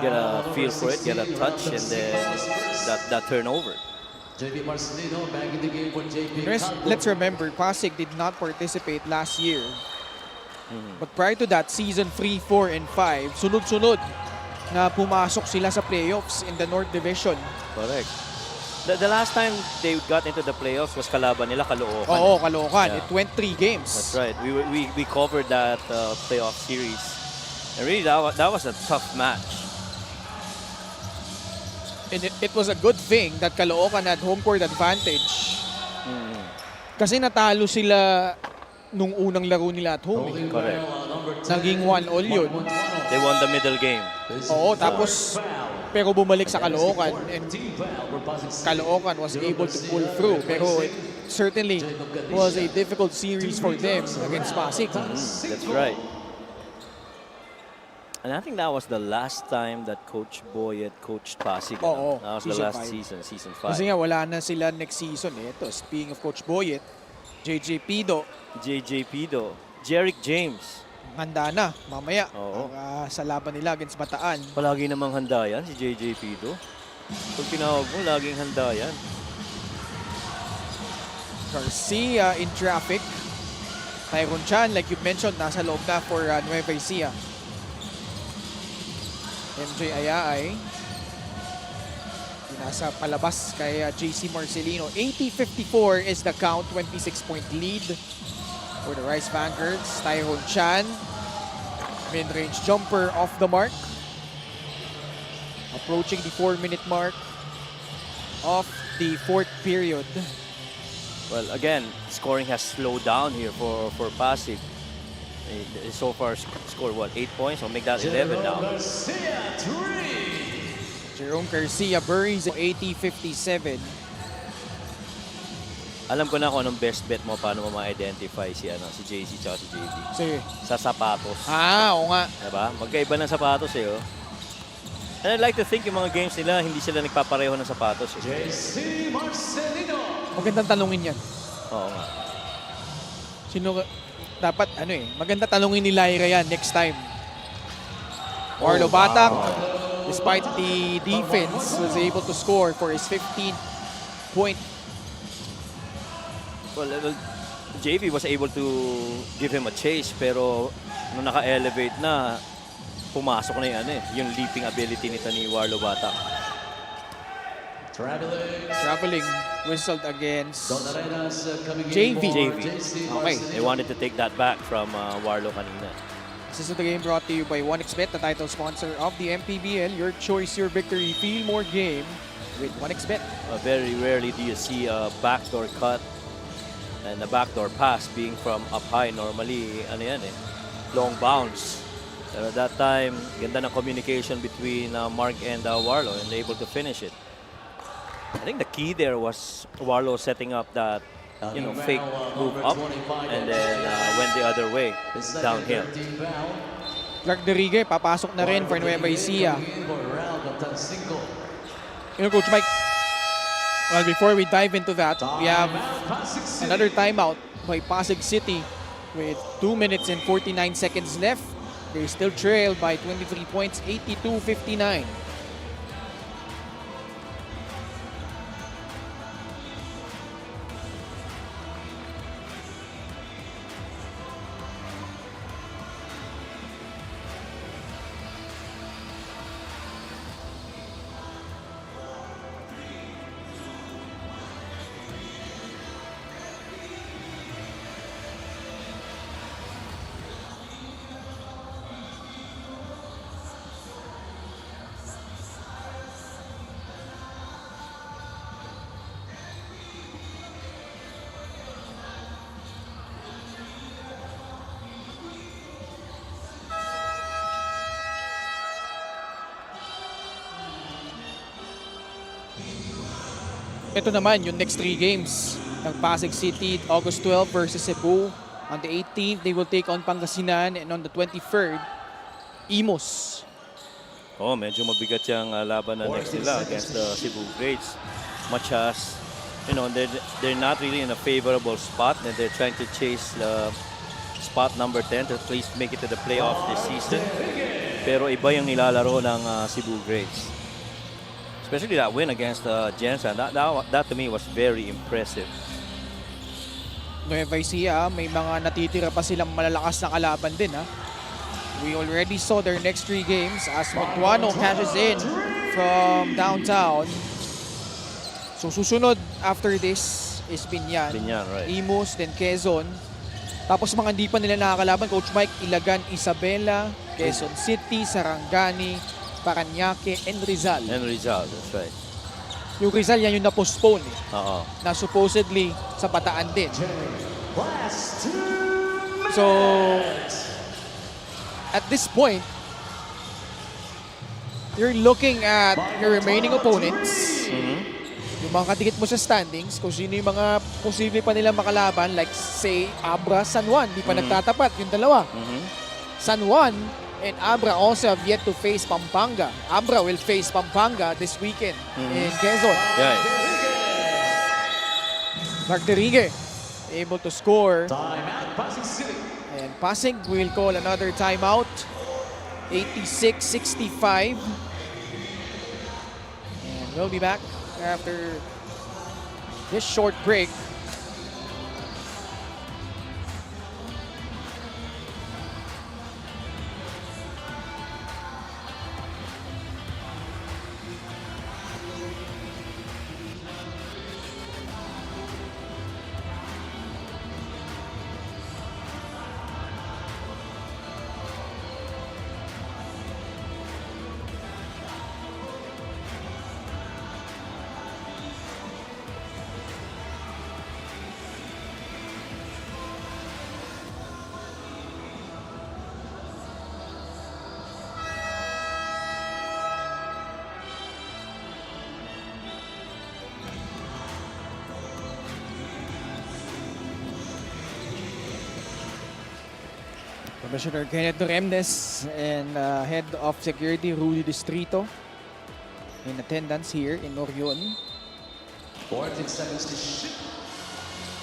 Speaker 2: get a feel for it, get a touch, and then that turnover.
Speaker 5: JP Marcelino back in the game for JP Calvo.
Speaker 4: Let's remember, Pasig did not participate last year. But prior to that, season 3, 4, and 5, sunod-sunod na pumasok sila sa playoffs in the North Division.
Speaker 2: Correct. The last time they got into the playoffs was kalaban nila Caloocan.
Speaker 4: Oo, Caloocan.
Speaker 2: Yeah.
Speaker 4: It went 3 games.
Speaker 2: That's right. We covered that playoff series. And really, that was a tough match.
Speaker 4: And it was a good thing that Caloocan had home court advantage. Kasi natalo sila nung unang laro nila at home.
Speaker 2: Correct.
Speaker 4: Naging 1-all yun.
Speaker 2: They won the middle game.
Speaker 4: Oo, tapos pero bumalik sa Caloocan and Caloocan was able to pull through. Pero it certainly was a difficult series for them against Pasig.
Speaker 2: That's right. And I think that was the last time that Coach Boyet coached Pasig.
Speaker 4: Oo,
Speaker 2: That was the
Speaker 4: season
Speaker 2: last
Speaker 4: 5.
Speaker 2: season, season 5.
Speaker 4: Kasi nga wala na sila next season. Ito, speaking of Coach Boyet, JJ Pido,
Speaker 2: JJ Pido, Jerick James.
Speaker 4: handa na mamaya
Speaker 2: Oo.
Speaker 4: sa laban nila against Bataan.
Speaker 2: Palagi namang handa yan, si JJ Pido. Pag tinawag mo, laging handa yan.
Speaker 4: Garcia in traffic. Tyrone Chan, like you mentioned, nasa loob na for Nueva Ecija. MJ Ayaay. Nasa palabas kay JC Marcelino. 80-54 is the count. 26-point lead for the Rice Vanguards. Tyrone Chan. Mid-range jumper off the mark. Approaching the 4-minute mark of the 4th period.
Speaker 2: Well, again, scoring has slowed down here for Pasig. They so far scored, 8 points? So make that 11 now.
Speaker 4: Jerome Garcia buries 80-57.
Speaker 2: Alam ko na kung anong best bet mo paano mo ma-identify si JC at si JB.
Speaker 4: Sige.
Speaker 2: Sa sapatos.
Speaker 4: Oo nga.
Speaker 2: Diba? Magkaiba ng sapatos eh. Oh. And I'd like to think yung mga games nila, hindi sila nagpapareho ng sapatos.
Speaker 5: JC Marcelino.
Speaker 4: Magandang tanungin yan.
Speaker 2: Oo nga.
Speaker 4: Sino dapat maganda tanungin ni Lyra yan next time. Marlo Batak, despite the defense, was able to score for his 15th point.
Speaker 2: Well, JV was able to give him a chase, pero nung naka-elevate na, pumasok na yung leaping ability nito ni Warlo Batak.
Speaker 4: Traveling whistled against JV.
Speaker 2: Okay. They wanted to take that back from Warlo kanina.
Speaker 4: This is the game brought to you by 1xBet, the title sponsor of the MPBL. Your choice, your victory. Feel more game with 1xBet.
Speaker 2: Very rarely do you see a backdoor cut and a backdoor pass being from up high. Normally, long bounce. Pero that time, ganda ng communication between Mark and Warlo, and able to finish it. I think the key there was Warlo setting up that fake move up and then went the other way, downhill.
Speaker 4: Clark Derigue, papasok na rin for Nueva Ecija. Coach Mike, well, before we dive into that, we have another timeout by Pasig City with 2 minutes and 49 seconds left. They still trail by 23 points, 82-59. Ito naman yung next 3 games ng Pasig City, August 12 versus Cebu. On the 18th, they will take on Pangasinan, and on the 23rd, Imus.
Speaker 2: Medyo mabigat yung laban na next nila against the Cebu Greats. Much as, they're not really in a favorable spot, and they're trying to chase the spot number 10 to at least make it to the playoff this season. Pero iba yung nilalaro ng Cebu Greats. Especially that win against Jensen. That to me was very impressive.
Speaker 4: Nueva Ecija, may mga natitira pa silang malalakas na kalaban din. We already saw their next 3 games as Motuano cashes in from downtown. So susunod after this is Binyan.
Speaker 2: Right.
Speaker 4: Imus, then Quezon. Tapos mga hindi pa nila nakakalaban, Coach Mike, Ilagan, Isabela, Quezon City, Sarangani, Parañaque, and Rizal.
Speaker 2: That's right.
Speaker 4: Yung Rizal, yan yung na-postpone. Na supposedly sa Bataan din. So, at this point, you're looking at your remaining opponents. Yung mga kadikit mo sa standings, kung sino yung mga posible pa nila makalaban, like say, Abra, San Juan. Di pa nagtatapat yung dalawa. San Juan and Abra also have yet to face Pampanga. Abra will face Pampanga this weekend in Quezon.
Speaker 2: Yeah.
Speaker 4: Clark Derigue able to score. And Pasig will call another timeout. 86-65. And we'll be back after this short break. Commissioner Kenneth Remnes and Head of Security Rudy Distrito in attendance here in Orion.
Speaker 5: 14 seconds to shoot.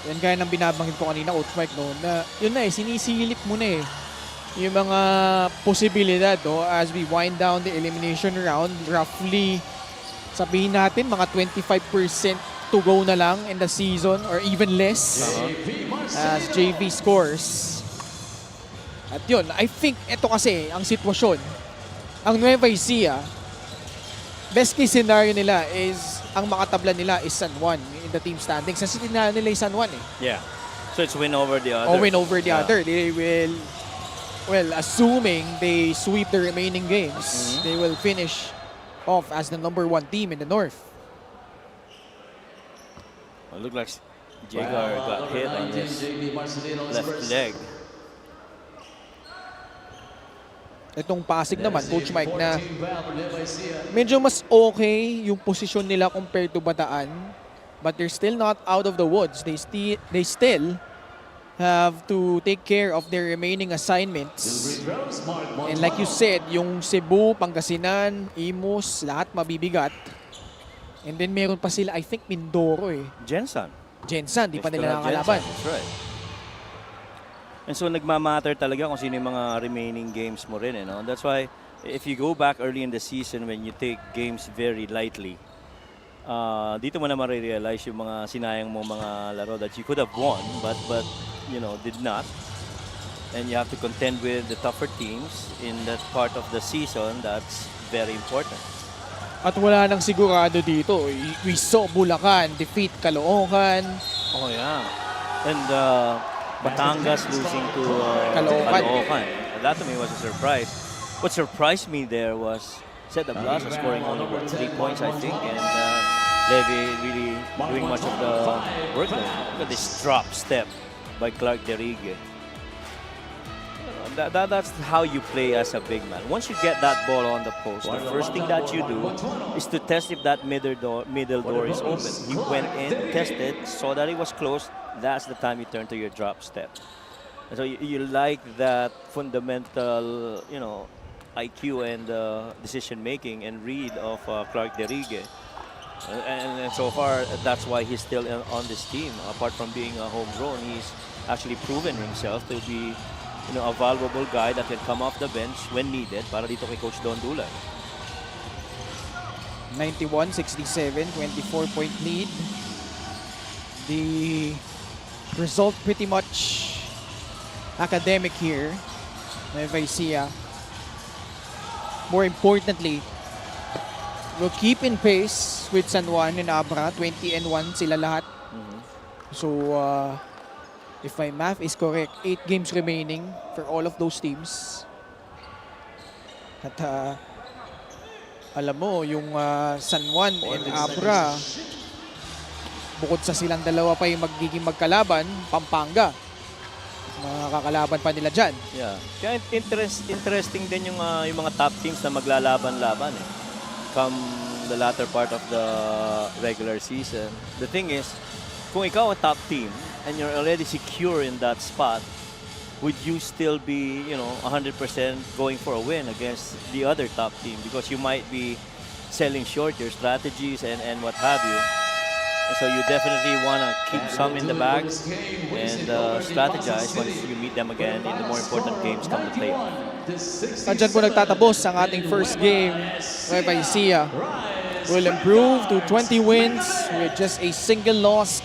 Speaker 4: Yan gaya ng binabanggit ko kanina, Coach Mike, no, na yun na sinisilip mo na yung mga posibilidad as we wind down the elimination round. Roughly, sabihin natin, mga 25% to go na lang in the season or even less as JV scores. At yun, I think ito kasi ang sitwasyon. Ang Nueva Ecija, best case scenario nila is ang makatabla nila is San Juan in the team standings. Kasi tinalo nila yung San Juan eh.
Speaker 2: Yeah. So it's win over the other.
Speaker 4: Or win over the other. They will, well, assuming they sweep the remaining games, they will finish off as the #1 team in the North.
Speaker 2: It looked like Jagar got hit on his left leg.
Speaker 4: Itong Pasig naman, Coach Mike, na medyo mas okay yung posisyon nila compared to Bataan. But they're still not out of the woods. They still have to take care of their remaining assignments. And like you said, yung Cebu, Pangasinan, Imus, lahat mabibigat. And then meron pa sila, I think, Mindoro eh.
Speaker 2: Jensen,
Speaker 4: Jensen, di pa
Speaker 2: They
Speaker 4: nila
Speaker 2: still have
Speaker 4: nakakalaban.
Speaker 2: Jensen, that's right. And so nagmamatter talaga kung sino yung mga remaining games mo rin. That's why if you go back early in the season when you take games very lightly, dito mo na marirealize yung mga sinayang mo mga laro that you could have won but did not. And you have to contend with the tougher teams in that part of the season. That's very important.
Speaker 4: At wala nang sigurado dito. We saw Bulacan defeat Caloocan.
Speaker 2: Oh yeah. And Batangas losing to
Speaker 4: Caloocan.
Speaker 2: That to me was a surprise. What surprised me there was Cedar Plaza scoring only 3 points, I think, and Levy really doing much of the work there. Look at this drop step by Clark Derigue. That's how you play as a big man. Once you get that ball on the post, the first thing that you do is to test if that middle door is open. He went in, tested, saw that it was closed. That's the time you turn to your drop step. And so you like that fundamental, IQ and decision making and read of Clark Derigue. And so far, that's why he's still on this team. Apart from being a homegrown, he's actually proven himself to be a valuable guy that can come off the bench when needed para dito kay Coach Don Dulay.
Speaker 4: 91-67, 24-point lead. The result pretty much academic here. Nueva Ecija. More importantly, will keep in pace with San Juan and Abra. 20-1 sila lahat. So, if my math is correct, 8 games remaining for all of those teams. At alam mo, yung San Juan and Abra, bukod sa silang dalawa pa yung magiging magkalaban, Pampanga. Makakalaban pa nila dyan.
Speaker 2: Yeah. Kaya interesting din yung mga top teams na maglalaban-laban come the latter part of the regular season. The thing is, kung ikaw ang top team and you're already secure in that spot, would you still be, 100% going for a win against the other top team? Because you might be selling short your strategies and what have you. So you definitely want to keep some in the bag and strategize once you meet them again in the more important games come the playoff.
Speaker 4: Andyan po nagtatapos ang ating first game. Nueva Ecija will improve to 20 wins with just a single loss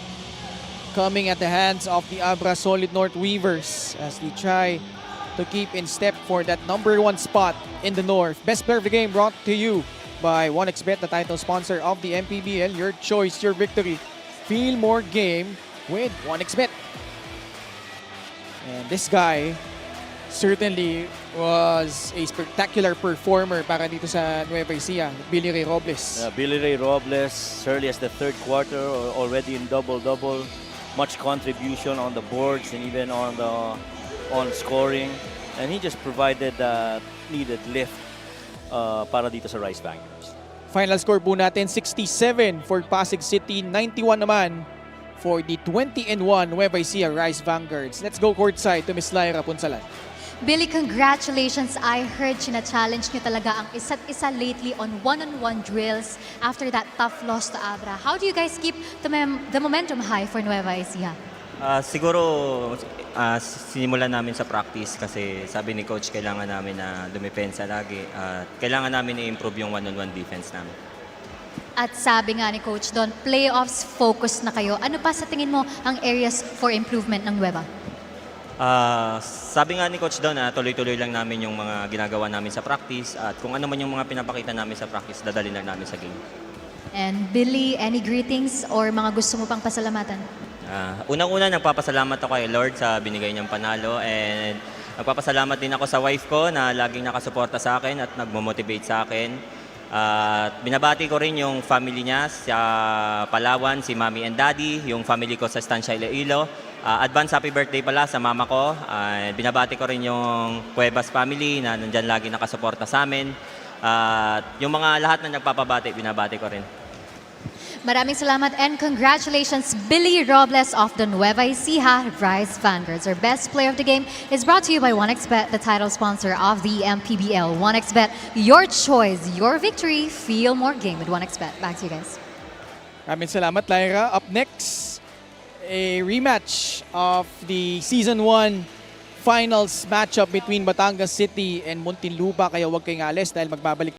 Speaker 4: coming at the hands of the Abra Solid North Weavers as they try to keep in step for that #1 spot in the North. Best player of the game brought to you by 1xBet, the title sponsor of the MPBL. Your choice, your victory. Feel more game with 1xBet. And this guy certainly was a spectacular performer para dito sa Nueva Ecija, Billy Ray Robles.
Speaker 2: Billy Ray Robles, as early as the third quarter, already in double-double. Much contribution on the boards and even on scoring. And he just provided that needed lift para dito sa Rice Vanguards.
Speaker 4: Final score po natin, 67 for Pasig City, 91 naman for the 20-1 Nueva Ecija Rice Vanguards. Let's go courtside to Miss Lyra Punsalan.
Speaker 6: Billy, congratulations. I heard china-challenge nyo talaga ang isa't isa lately on one-on-one drills after that tough loss to Abra. How do you guys keep the momentum high for Nueva Ecija?
Speaker 9: Siguro sinimulan namin sa practice kasi sabi ni coach kailangan namin na dumepensa lagi at kailangan namin i-improve yung one-on-one defense namin.
Speaker 6: At sabi nga ni Coach Don, playoffs focus na kayo. Ano pa sa tingin mo ang areas for improvement ng Nueva?
Speaker 9: Sabi nga ni Coach Don, tuloy-tuloy lang namin yung mga ginagawa namin sa practice at kung ano man yung mga pinapakita namin sa practice, dadalhin lang namin sa game.
Speaker 6: And Billy, any greetings or mga gusto mo pang pasalamatan?
Speaker 9: Unang-una, nagpapasalamat ako kay Lord sa binigay niyang panalo and nagpapasalamat din ako sa wife ko na laging nakasuporta sa akin at nagmo-motivate sa akin. At binabati ko rin yung family niya sa Palawan, si Mommy and Daddy, yung family ko sa Estancia Iloilo. Advance happy birthday pala sa mama ko. Binabati ko rin yung Cuevas family na nandyan lagi nakasuporta sa amin. At yung mga lahat na nagpapabati, binabati ko rin.
Speaker 6: Maraming salamat and congratulations, Billy Robles of the Nueva Ecija Rise Vanguards. Our best player of the game is brought to you by 1xBet, the title sponsor of the MPBL. 1xBet, your choice, your victory. Feel more game with 1xBet. Back to you guys.
Speaker 4: Maraming salamat, Lyra. Up next, a rematch of the Season 1 finals matchup between Batangas City and Muntinlupa. Kaya huwag kayong alis dahil magbabalik